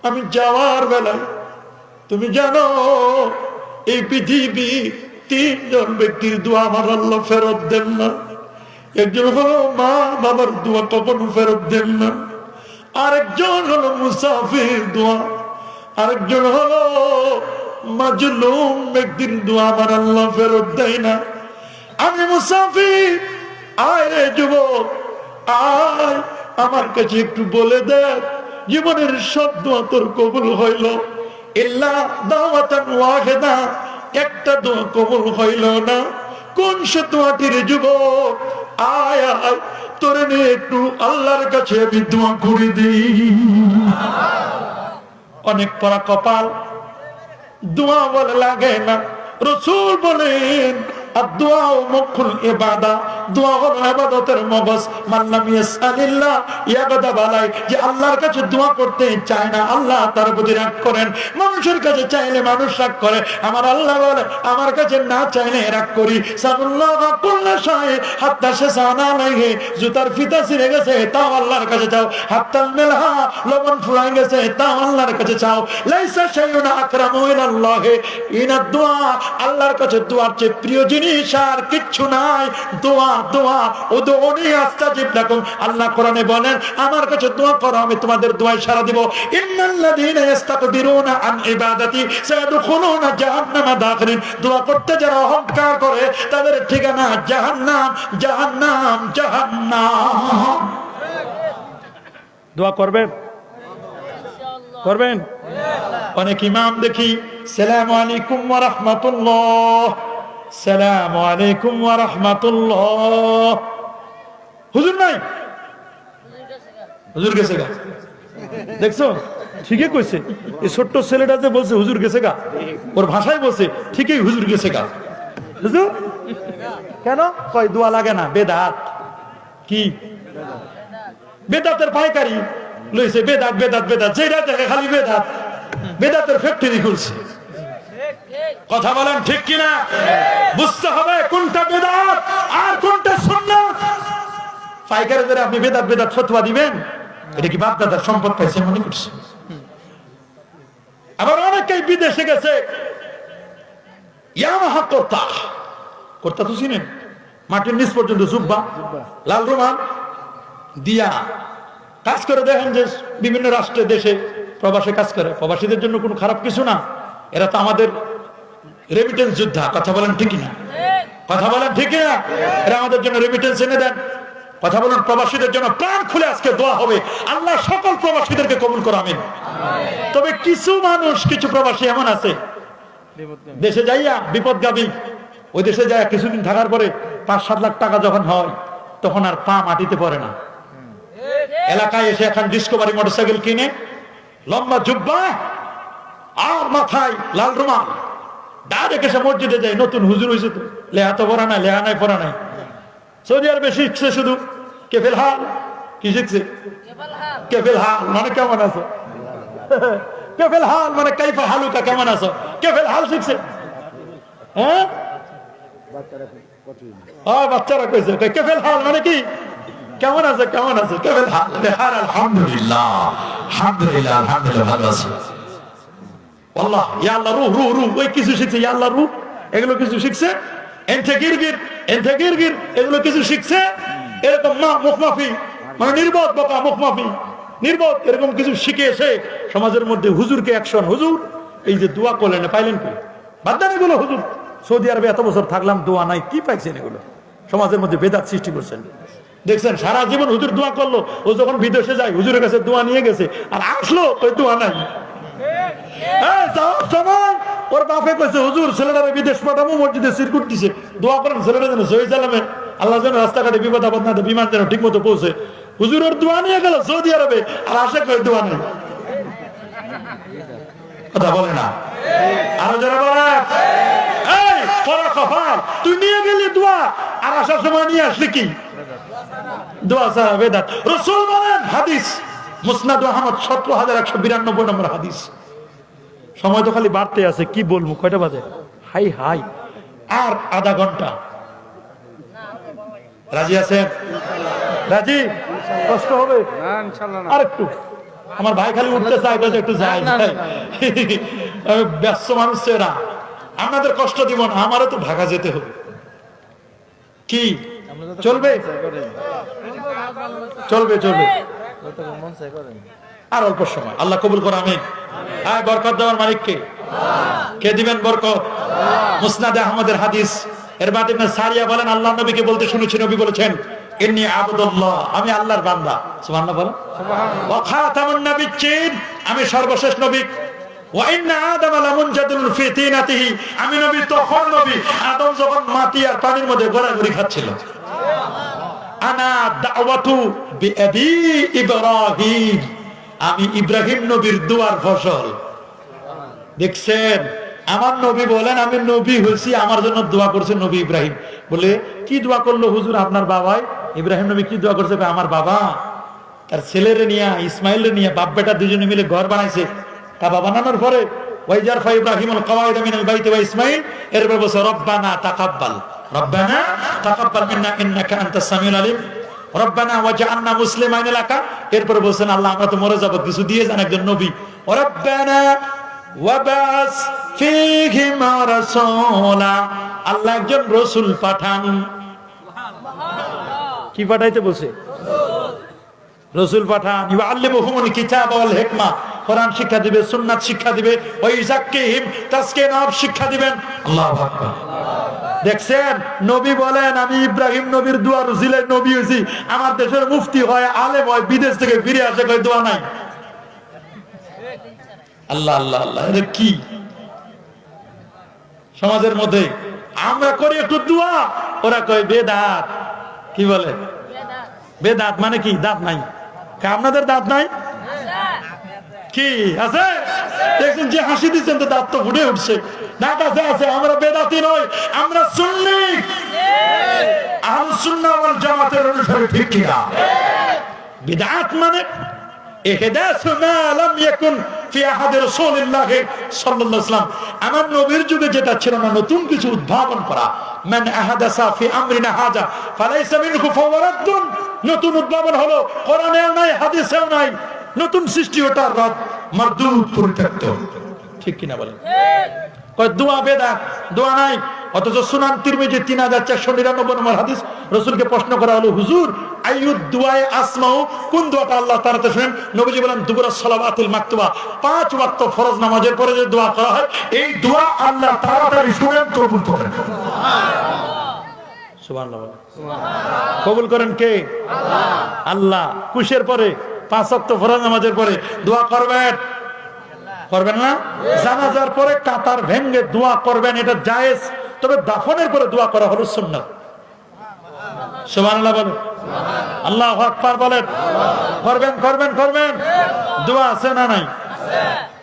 আমি যাওয়ার বেলায় তুমি জানো এই পৃথিবী তিনজন ব্যক্তির দোয়া আমার আল্লাহ ফেরত দেন না। একজন হলো মা বাবার দোয়া কখনো ফেরত দেন না, আরেকজন হলো মুসাফির দোয়া, আরেকজন হলো মাজলুম ব্যক্তির দোয়া আমার আল্লাহ ফেরত দেয় না। আমি মুসাফির, আয় রে যুবক আয়, আমার কাছে একটু বলে দেখ জীবনের সব দোয়া তোর কবুল হইল ইল্লা দাওয়াতান ওয়াহিদা, একটা দোয়া কবুল হইল না। কোন সে দোয়াটি রে যুবক? আয় আয়, তোরে নিয়ে একটু আল্লাহর কাছে আমি দোয়া করে দিই। অনেক পরা কপাল, দোয়া বলে লাগে না। রাসূল বলেন আদ-দুআ মুখুল ইবাদা, দোয়া হলো ইবাদতের মগজ। মান লাম ইয়াসআলিল্লাহ ইয়াগদাব আলাই, যে আল্লাহর কাছে দোয়া করতে চায় না আল্লাহ তার প্রতি রাগ করেন। মানুষের কাছে চাইলে মানুষ রাগ করে, আমার আল্লাহ বলে আমার কাছে না চাইলে রাগ করি। সাল্লাল্লাহু কুল্লা শাই হাত্তা শাসানা আলাইহি, জুতার ফিতা ছিঁড়ে গেছে তাও আল্লাহর কাছে চাও। হাত্তাল মিলহা, লবণ ফুরাই গেছে তাও আল্লাহর কাছে চাও। লাইসা শাইউন আকরামু ইলাল্লাহ ইনাদ দুআ, আল্লাহর কাছে দোয়ার চেয়ে প্রিয় জিনিস আর কিচ্ছু নাই। দোয়া দোয়া উদউনি আস্তাজিব লাকুম, আল্লাহ কোরআনে বলেন আমার কাছে দোয়া করো আমি তোমাদের দোয়ায় সাড়া দিব। ইন্নাল্লাযীনা ইস্তাকবিরুনা আন ইবাদাতি সায়াদখুলুনা জাহান্নামা দাখিরিন, দোয়া করতে যারা অহংকার করে তাদের ঠিকানা জাহান্নাম, জাহান্নাম, জাহান্নাম। দোয়া করবেন, করবেন। অনেক ইমাম দেখি সালামু আলাইকুম ওয়া রাহমাতুল্লাহ, সালামু আলাইকুম ওয়া রাহমাতুল্লাহ, হুজুর নাই, হুজুর গেছে গা। দেখছো ঠিকই কইছে, এই ছোট্ট ছেলেটা যে বলছে হুজুর গেছে গা, ওর ভাষায় বলছে ঠিকই হুজুর গেছে গা। হুজুর কেন কয় দোয়া লাগে না, বেদাত। কি বেদাতের পাইকারি লইছে, বেদাত বেদাত বেদাত, যেটা দেখে খালি বেদাত, বেদাতের ফ্যাক্টরি খুলছে। কথা বলেন ঠিক কিনা? বুঝতে হবে কোনটা বেদাত আর কোনটা সুন্নাত। পাইকারিদের আপনি বেদাত বেদাত ফতোয়া দিবেন, এটা কি বাপ দাদার সম্পদ পাইছে মনে করছে? আবার অনেকেই বিদেশে গেছে, ইয়ামাহা কর্তা, কর্তা তো চিনেন, মাটির নিচ পর্যন্ত জুব্বা, লাল রুমাল দিয়া কাজ করে। দেখেন যে বিভিন্ন রাষ্ট্রে দেশে প্রবাসে কাজ করে, প্রবাসীদের জন্য কোনো খারাপ কিছু না, এরা তো আমাদের রেমিটেন্স যোদ্ধা। কথা বলেন ঠিক না? কথা বলেন ঠিক না? এরা আমাদের জন্য রেমিটেন্স এনে দেন। কথা বলেন, প্রবাসীদের জন্য প্রাণ খুলে আজকে দোয়া হবে, আল্লাহ সকল প্রবাসীদেরকে কবুল করো, আমিন। তবে কিছু মানুষ, কিছু প্রবাসী এমন আছে দেশে যাইয়া বিপদগামী, ওই দেশে যায় কিছুদিন থাকার পরে 5-7 লাখ টাকা যখন হয় তখন আর পা মাটিতে পড়ে না। এলাকায় এসে এখন ডিসকভারি মোটরসাইকেল কিনে, লম্বা জুব্বা আর মাথায় লাল রুমাল, ডাইরেক্ট এসে মসজিদে যায়। নতুন হুজুর হয়েছে তো, লেহা তো পড়া নাই, লেহা নাই পড়া নাই, সৌদি আরবে শিখছে শুধু কেফেল হাল। কি শিখছে? কেফেল হাল মানে কেমন আছো। কেফেল হাল মানে কাইফা হালুকা, কেমন আছো। কেফেল হাল শিখছে। হ্যাঁ বাচ্চারা কইছে কেফেল হাল মানে কি, কেমন আছে, কেমন আছে। কেফেল হাল আলহামদুলিল্লাহ, আলহামদুলিল্লাহ, আলহামদুলিল্লাহ, ভালো আছি। আল্লাহ ইয়া আল্লাহ, রূহ রূহ রূহ, ওই কিছু শিখছে। ইয়া আল্লাহ রূহ, এগুলো কিছু শিখছে। এনথে গিরগির, এনথে গিরগির, এগুলো কিছু শিখছে। এরকম মুখমাফি মানে নির্বোধ বোকা, মুখমাফি নির্বোধ, এরকম কিছু শিখে এসে সমাজের মধ্যে হুজুরকে অ্যাকশন। হুজুর এই যে দোয়া করলেন, পাইলেন কি? বাদ দেন এগুলো। হুজুর সৌদি আরবে এত বছর থাকলাম, দোয়া নাই, কি পাইছেন? এগুলো সমাজের মধ্যে বেদাত সৃষ্টি করছেন। দেখছেন সারা জীবন হুজুর দোয়া করলো, ও যখন বিদেশে যায় হুজুরের কাছে দোয়া নিয়ে গেছে, আর আসলো ওই দোয়া নাই। ওর বাপে কইছে হুজুর ছেলেটারে বিদেশ পাঠাবো, মসজিদে সিরকুট দিছে, দোয়া করেন ছেলেটা যেন সহি সালামে আল্লাহ যেন রাস্তাঘাটে বিপদ আপদ না দেয়, বিমান যেন ঠিক মতো পৌঁছে। হুজুর ওর দোয়া নিয়ে গেল সৌদি আরবে, আর আসে কই দোয়া নেই। কথা বলে না, আরো যারা বলে এই পড়া কপাল, তুই নিয়ে গেলি দোয়া, আর আসার সময় নিয়ে আসলি কি? দোয়া ছাড়া বেদাত। রাসূল বলেন, হাদিস মুসনাদ আহমদ 17192 নম্বর হাদিস। সময় তো খালি বাড়তে আছে, কি বলবো, কয়টা বাজে? হাই হাই, আর আধা ঘন্টা। রাজি আছেন? রাজি? কষ্ট হবে আর একটু। আমার ভাই খালি উঠতে চাই, একটু যাই। ব্যস্ত মানুষ এরা, আপনাদের কষ্ট দিব না, আমারও তো ভাগা যেতে হবে। কি চলবে? চলবে চলবে, আর অল্প সময়। আল্লাহ কবুল করে, আমিন। হ্যাঁ, বরকত দেওয়ার মালিককে কে দিবেন বরকত? মুসনাদে আহমদের হাদিস। এর বাদ ইবনে সারিয়া বলেন, আল্লাহ নবীকে বলতে শুনেছি, নবী বলেছেন, ইন্নী আবদুল্লাহ, আমি আল্লাহর বান্দা। সুবহানাল্লাহ বলেন। ওয়া খাতামুন নাবিয়্যিন, আমি সর্বশেষ নবী। ওয়া ইন্না আদম লামুনজাদিলুন ফি তিনাতিহি, আমি নবী তখন নবী, আদম যখন মাটি আর পানির মধ্যে গড়াগড়ি খাচ্ছিল। আনা দাওয়াতু বিআবি ইব্রাহিম, আমি ইব্রাহিম নবীর দুয়ার ফসল। দেখছেন, আমার নবী বলেন আমি নবী হয়েছি, আমার জন্য দোয়া করছে নবী ইব্রাহিম। বলে কি দোয়া করলো হুজুর আপনার বাবাই? ইব্রাহিম নবী কি দোয়া করছে? আমার বাবা তার ছেলেরে নিয়ে, ইসমাইলের নিয়ে, বাপ বেটা দুজনে মিলে ঘর বানাইছে। কাবা বানানোর পরে ওয়াইজারফা ইব্রাহিমুল কওয়াইদ মিনাল বাইতি ওয়া ইসমাইল, এরপর বলছে রব্বানা তাকাব্বাল, রব্বানা তাকাব্বাল মিন্না ইন্নাকা আনতাস সামিউল আলিম, রব্বানা ওয়াজআলনা মুসলিমাইন লাকা। এরপর বলছেন আল্লাহ আমরা তো মরে যাব, কিছু দিয়ে যান একজন নবী। রব্বানা ওয়াবাস ফীহিম রাসূলা, আল্লাহ একজন রাসূল পাঠান। কি পাঠাইতে বলছে? রাসূল পাঠান। ইউআল্লিমুহুমুল কিতাব ওয়াল হিকমা, কোরআন শিক্ষা দিবে, সুন্নাত শিক্ষা দিবে। ওয়া ইউযাক্কিহিম, তাজকিয়া নফস শিক্ষা দিবেন। আল্লাহু আকবার। দেখছেন, নবী বলেন আমি ইব্রাহিম নবীর দুয়ার উসিলায় নবী হইছি। আমার দেশের মুফতি হয়, আলেম হয়, বিদেশ থেকে ফিরে আসে কই দোয়া নাই। আল্লাহ আল্লাহ আল্লাহ, এটা কি সমাজের মধ্যে? আমরা করি একটু দোয়া, ওরা কয় বেদাত। কি বলে বেদাত? মানে কি? দাঁত নাই? আপনাদের দাঁত নাই? কি আছে? দেখুন যে হাসি দিচ্ছেন তো দাঁত তো ফুটে উঠছে। দাঁত আছে, আছে। আমরা বেদাতি নই, আমরা সুন্নি, আহলুস সুন্নাহ ওয়াল জামাতের অনুসারী। ঠিক কি না? বিদআত মানে ইহদাসু মা লাম ইয়াকুন ফি আহাদি রাসূলিল্লাহ সাল্লাল্লাহু আলাইহি ওয়াসাল্লাম, আমার নবীর যুগে যেটা ছিল না, নতুন কিছু উদ্ভাবন করা। মান আহাদাসা ফি আমরিনা হাজা ফালাইসা মিনহু ফাহুয়া রাদ্দুন, নতুন উদ্ভাবন হলো, কোরআনেও নাই, হাদিসেও নাই, নতুন সৃষ্টি, ওটা রদ, মারদুদ, পরিত্যক্ত। ঠিক কিনা বলেন? কয় দোয়া বেদাত, দোয়া নাই। অথচ সুনান তিরমিজি 3499 নম্বর হাদিস, রাসূলকে প্রশ্ন করা হলো, হুজুর আইয়ুদ দুআয়ে আসমাউ, কোন দোয়াটা আল্লাহ তাআলা শুনেন? নবীজি বলেন দুবুরাস সালাওয়াতুল মাকতুবা, 5 ওয়াক্ত ফরজ নামাজের পরে যে দোয়া করা হয়, এই দোয়া আল্লাহ তাড়াতাড়ি শুনেন, কবুল করেন। সুবহানাল্লাহ বলেন। কবুল করেন কে? আল্লাহ। আল্লাহ। কুশের পরে 5 ওয়াক্ত ফরজ নামাজের পরে দোয়া করবেন, করবেন না? জানাজার পরে কাতার ভেঙ্গে দোয়া করবেন, এটা জায়েজ। তবে দাফনের পরে দোয়া করা হলো সুন্নাত। সুবহানাল্লাহ বলেন। আল্লাহু আকবার বলেন। করবেন করবেন করবেন। দোয়া আছে না নাই?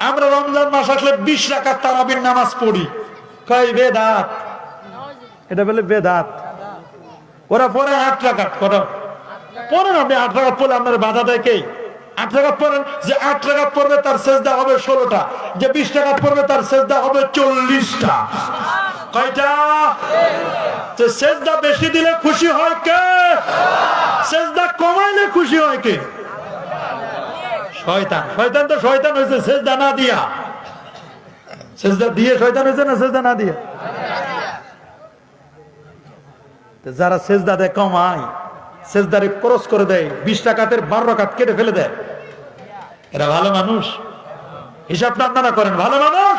আমরা রমজান মাস আসলে 20 রাকাত তারাবির নামাজ পড়ি, কয় বেদাত। এটা বলে বেদাত। ওরা পড়ে 8 রাকাত পড়েন আপনি 8 রাকাত পড়লে আপনার বাধা দেয় কে? 8 রাকাত পড়েন, যে 8 রাকাত পড়বে তার সেজদা হবে 16টা, যে 20 রাকাত পড়বে তার সেজদা হবে 40টা। কয়টা? তো সেজদা বেশি দিলে খুশি হয় কে? সেজদা কমাইলে খুশি হয় কে? শয়তান। শয়তান তো শয়তান হয়েছে সেজদা না দিয়া। সেজদা দিয়ে শয়তান হয়েছে না সেজদা না দিয়ে? যারা সেজদা দেয় কমায়, সেজদারে ক্রস করে দেয়, 20 রাকাতের 12 রাকাত কেটে ফেলে দেয়, এরা ভালো মানুষ? হিসাবটা আপনারা করেন, ভালো মানুষ?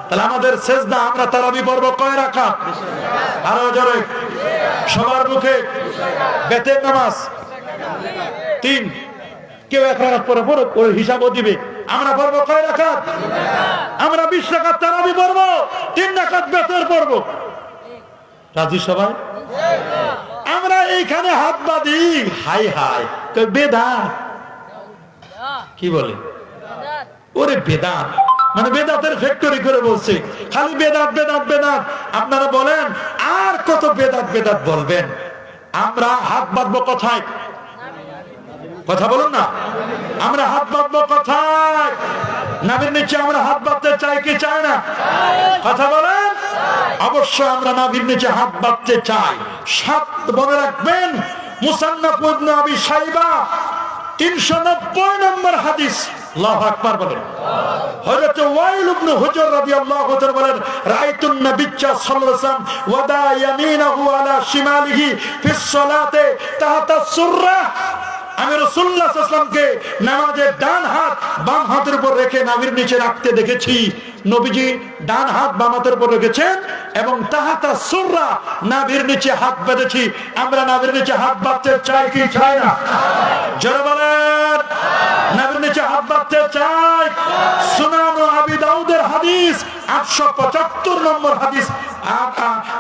তাহলে আমাদের সেজদা, আমরা তারাবি পড়ব কয় রাকাত? আরো জোরে সবার মুখে। বেতের নামাজ 3, কেউ 1 রাকাত পরে পড়ুক, ওর হিসাবও দিবে। আমরা পড়বো কয় রাকাত? আমরা 20 রাকাত তারাবি পড়ব, 3 রাকাত বেতের পড়ব। রাজি সবাই? আমরা এইখানে হাত বাঁধি, হাই হাই তো বেদাত। কি বলে? ওরে বেদাত, মানে বেদাতের ফ্যাক্টরি করে বলছে, খালি বেদাত বেদাত বেদাত। আপনারা বলেন আর কত বেদাত বেদাত বলবেন? আমরা হাত বাঁধবো কোথায়? কথা বলুন না। আমরা হাত বাঁধবো কোথায়? নাভির নিচে আমরা হাত বাঁধতে চাই কি চাই না? কথা বলেন। অবশ্যই আমরা নাভির নিচে হাত বাঁধতে চাই। 7 মনে রাখবেন, মুসান্নাফ ইবনে আবি শাইবা 390 নম্বর হাদিস। আল্লাহু আকবার বলেন। হযরত ওয়াইল ইবনে হুজর রাদিয়াল্লাহু তাআলা বলেন, রাআইতুন নাবিয়্যা সাল্লাল্লাহু আলাইহি ওয়াসাল্লাম ওয়াদা ইয়ামিনাহু আলা শিমালিহি ফিস সালাতে তাহতা সুররা। আমি রাসূলুল্লাহ সাল্লাল্লাহু আলাইহি ওয়াসাল্লামকে নামাজের ডান হাত বাম হাতের উপর রেখে নাভির নিচে রাখতে দেখেছি। নবীজি ডান হাত বাম হাতের উপর রেখেছেন এবং তাহাতা সুররা, নাভির নিচে হাত বেঁধেছি। আমরা নাভির নিচে হাত বাঁধতে চাই কি চাই না? জোরে বলেন। নাভির নিচে হাত বাঁধতে চাই। সুনান আবি দাউদের হাদিস 875 নম্বর হাদিস,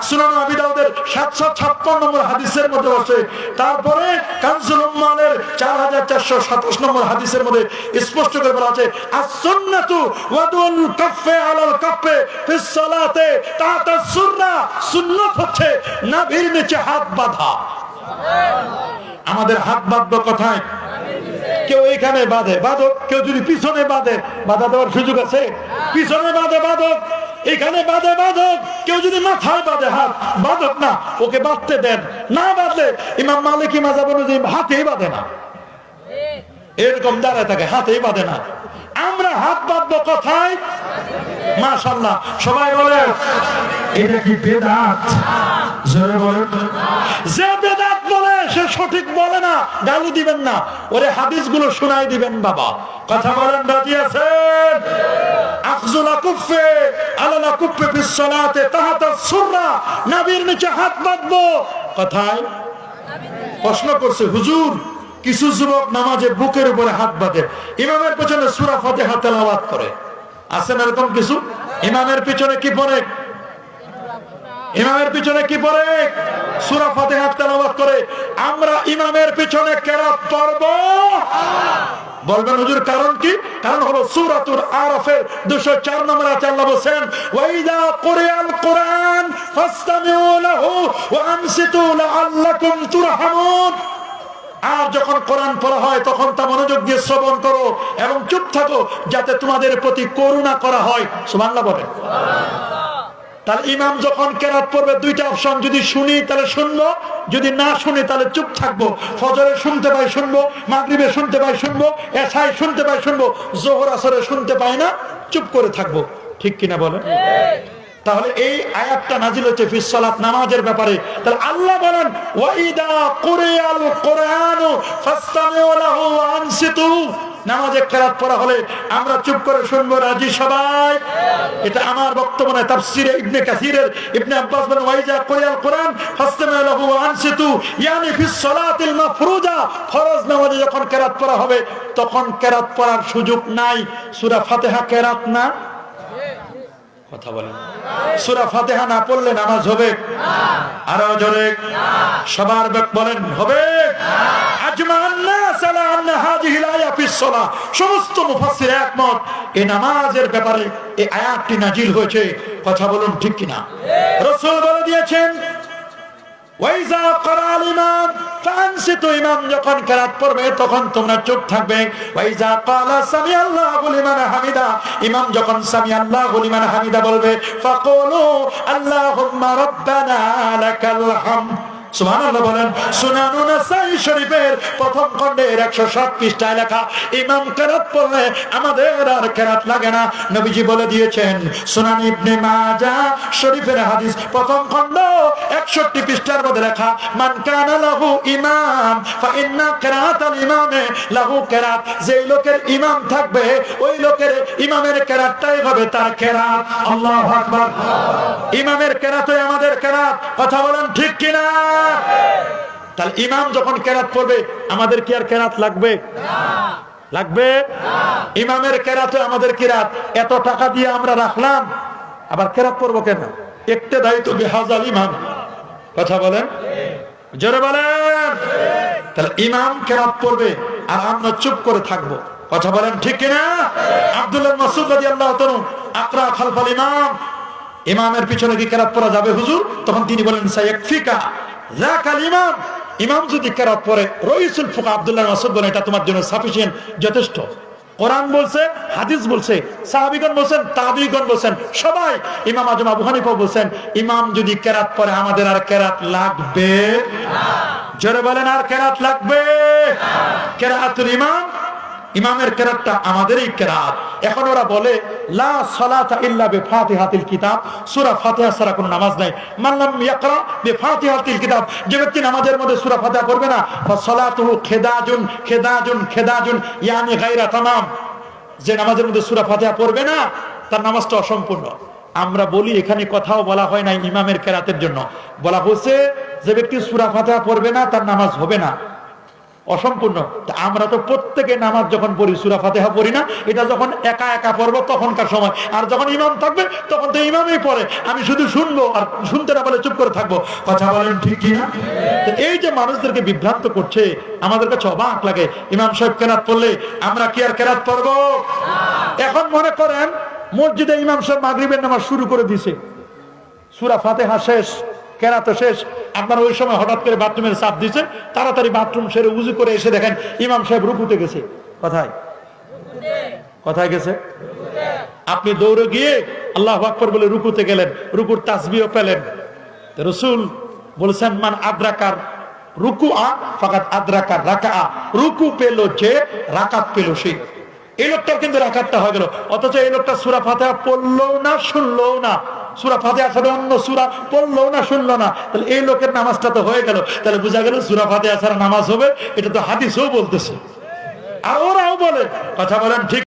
সুনান আবি দাউদের 756 নম্বর হাদিসের মধ্যে আছে। তারপরে কানজুল উম্মালের 4427 নম্বর হাদিসের মধ্যে স্পষ্ট করে বলা আছে, as-sunnatu ওয়াদুল কাফে আলাল কাফে ফিস সালাতে তাহতা সুররা। সুন্নাত হচ্ছে নাভির নিচে হাত বাঁধা। আমাদের হাত বাঁধবো কোথায়? কেউ এখানে বাঁধে, বাঁধক। কেউ যদি পিছনে বাঁধে, বাধা দেওয়ার সুযোগ আছে? পিছনে বাঁধে, বাঁধক। এখানে বাঁধে, বাঁধক। কেউ যদি মাথায় বাঁধে, হাত বাঁধক না, ওকে বাঁধতে দেন। না বাঁধলে ইমাম মালিকি মাযহাব অনুযায়ী হাতেই বাঁধে না, এরকম দাঁড়ায় থাকে, হাতেই বাঁধে না। আমরা হাত বাঁধবো কোথায়? মাশাআল্লাহ সবাই বলে এটা কি বেদাত? জোরে বলেন। যে বেদাত বলে সে সঠিক বলে না, গালি দিবেন না, ওরে হাদিসগুলো শোনাই দিবেন বাবা। কথা বলেন, রাজি আছেন? আখজুল আকুফে আলাল আকুফে ফিস সালাতে তাহতা সুররা, নাভির নিচে হাত বাঁধবো কোথায়? প্রশ্ন করছে, হুজুর কিছু যুবক নামাজে বুকের উপরে হাত বাঁধে, ইমামের পেছনে সূরা ফাতিহা তেলাওয়াত করে। আছেন এরকম কিছু? ইমামের পিছনে কি পড়ে? ইমামের পিছনে কি পড়ে? সূরা ফাতিহা তেলাওয়াত করে। আমরা ইমামের পিছনে কেরাত পড়ব? বলবেন হুজুর কারণ কি? কারণ হলো সূরাতুল আরাফের 204 নম্বর আয়াতে আল্লাহ বলেন, ওয়াইদা কুরিয়াল কুরআন ফাসতামিউ লাহু ওয়া আনসিতু লাআল্লাকুম তুরহামুন। আর যখন কোরআন পড়া হয় তখন তা মনোযোগ দিয়ে শ্রবণ করো এবং চুপ থাকো যাতে তোমাদের প্রতি করুণা করা হয়। সুবহানাল্লাহ বলেন। তাহলে ইমাম যখন কেরাত পড়বে, 2টা অপশন, যদি শুনি তাহলে শুনবো, যদি না শুনি তাহলে চুপ থাকবো। ফজরে শুনতে পাই শুনবো, মাগরিবে শুনতে পাই শুনবো, এশায় শুনতে পাই শুনবো, যোহর আসরে শুনতে পাই না, চুপ করে থাকবো। ঠিক কিনা বলেন? তাহলে এই আয়াতটা নাজিল হচ্ছে ফিস সালাত, নামাজের ব্যাপারে। তাহলে আল্লাহ বলেন, ওয়াইদা কুরিয়াল কুরআনু ফাসতামিউ লাহু ওয়া আনসিতু। নামাজে কেরাত পড়া হলে আমরা চুপ করে শুনবো। রাজি সবাই? এটা আমার বক্তব্য নয়, তাফসীরে ইবনে কাসিরের ইবনে আব্বাস বলেন, ওয়াইদা কুরিয়াল কুরআন ফাসতামিউ লাহু ওয়া আনসিতু, ইয়ানি ফিস সালাতিল মাফরুজা। ফরজ নামাজে যখন কেরাত পড়া হবে তখন কেরাত পড়ার সুযোগ নাই। সূরা ফাতিহা কেরাত না? কথা বলেন। সূরা ফাতিহা না পড়লে নামাজ হবে? আরো জোরে সবার বলেন, হবে? আজমা'আন নাস আলা আন্না হাযিহিল আয়া ফিস সালাহ। সমস্ত মুফাসসির একমত এই নামাজের ব্যাপারে এই আয়াতটি নাজিল হয়েছে। কথা বলুন ঠিক কিনা? রাসূল বলে দিয়েছেন, ওয়াইজা ক্বারাল ইমাম ফানসিতু, ইমাম যখন কিরাত পড়বে তখন তোমরা চুপ থাকবে। ওয়াইজা ক্বালা সামিআল্লাহু লিমান হামিদা, ইমাম যখন সামিআল্লাহু লিমান হামিদা বলবে ফাকুলু আল্লাহুম্মা রাব্বানা লাকাল হামদ। সুবহানাল্লাহ বলেন। সুনান নাসাই শরীফের প্রথম খণ্ডের 107 পৃষ্ঠায় লেখা, ইমাম কিরাত পড়লে আমাদের আর কিরাত লাগে না। নবীজি বলে দিয়েছেন। সুনান ইবনে মাজাহ শরীফের হাদিস প্রথম খণ্ড 61 পৃষ্ঠার মধ্যে লেখা, মান কানা লাহু ইমাম ফা ইন্না কিরাতাল ইমামে লাহু কিরাত, যেই লোকের ইমাম থাকবে ওই লোকের ইমামের কিরাতটাই হবে তার কিরাত। আল্লাহু আকবার। ইমামের কিরাতই আমাদের কিরাত। কথা বলেন ঠিক কিনা? তাহলে ইমাম যখন কেরাত পড়বে আমাদের কি আর কেরাত লাগবে? লাগবে। ইমামের কেরাতে আমাদের কিরাত। এত টাকা দিয়ে আমরা রাখলাম, আবার কেরাত পড়বো কেন? একটা দায়িত্ব বিহাজাল ইমাম। কথা বলেন, জোরে বলেন। তাহলে ইমাম কেরাত পড়বে আর আমরা চুপ করে থাকবো। কথা বলেন ঠিক কিনা? আব্দুল্লাহ মাসউদ রাদিয়াল্লাহু তাআলা আকরা খালফাল ইমাম, ইমামের পিছনে কি কেরাত পড়া যাবে হুজুর? তখন তিনি বলেন সায়াকফিকা যাকাল ইমাম, ইমাম যদি কেরাত পড়ে, রাইসুল ফুকা আব্দুল্লাহ মাসউদ বলেন এটা তোমার জন্য সাফিসিয়েন্ট, যথেষ্ট। কোরআন বলছে, হাদিস বলছে, সাহাবীগণ বলেন, তাবিঈগণ বলেন, সবাই, ইমাম আজম আবু হানিফা বলেন, ইমাম যদি কেরাত পড়ে আমাদের আর কেরাত লাগবে না। জোরে বলেন, আর কেরাত লাগবে না। কেরাতুল ইমাম, ইমামের কেরাতটা আমাদেরই কেরাত। এখন ওরা বলে লা সালাতা ইল্লা বিফাতিহাতিল কিতাব, সূরা ফাতিহা ছাড়া কোনো নামাজ নাই। মান লাম ইয়াকরা বিফাতিহাতিল কিতাব, যে ব্যক্তি নামাজের মধ্যে সূরা ফাতিহা পড়বে না, ফাসালাতুহু খিদাজুন খিদাজুন খিদাজুন, ইয়ানি গায়রা তামাম, যে নামাজের মধ্যে সূরা ফাতিহা পড়বে না তার নামাজটা অসম্পূর্ণ। আমরা বলি এখানে কথাও বলা হয় না ইমামের কেরাতের জন্য, বলা হচ্ছে যে ব্যক্তি সূরা ফাতিহা পড়বে না তার নামাজ হবে না, অসম্পূর্ণ। আমরা তো প্রত্যেকে নামাজ যখন পড়ি সূরা ফাতিহা পড়ি না, এটা যখন একা একা পড়বো তখনকার সময়, আর যখন ইমাম থাকবে তখন তো ইমামই পড়ে, আমি শুধু শুনবো আর শুনতে না বলে চুপ করে থাকবো। কথা বলেন ঠিক কি না? এই যে মানুষদেরকে বিভ্রান্ত করছে আমাদের কাছে অবাক লাগে। ইমাম সাহেব কেরাত পড়লে আমরা কি আর কেরাত পড়বো? এখন মনে করেন মসজিদে ইমাম সাহেব মাগরিবের নামাজ শুরু করে দিছে, সূরা ফাতিহা শেষ, কেরাত শেষ, আপনার ওই সময় হঠাৎ করে বাথরুমের চাপ দিছে, তাড়াতাড়ি বাথরুম সেরে উজু করে এসে দেখেন ইমাম সাহেব রুকুতে গেছে। কোথায়? কোথায় গেছে? আপনি দৌড়ে গিয়ে আল্লাহু আকবার বলে রুকুতে গেলেন, রুকুর তাসবিহ পেলেন। রাসূল বলেছেন মান আদ্রাকার রুকুআ ফাকাদ আদ্রাকার রাকাআ, রুকু পেল যে রাকাত পেল সে। এই লোকটার কিন্তু রাকাতটা হয়ে গেল, অথচ এই লোকটা সূরা ফাতিহা পড়লো না, শুনলো না, সূরা ফাতিহা ছাড়া অন্য সূরা পড়লো না, শুনলো না, তাহলে এই লোকের নামাজটা তো হয়ে গেল। তাহলে বোঝা গেল সূরা ফাতিহা ছাড়া নামাজ হবে, এটা তো হাদিসেও বলতেছে, আর ওরাও বলে। কথা বলেন ঠিক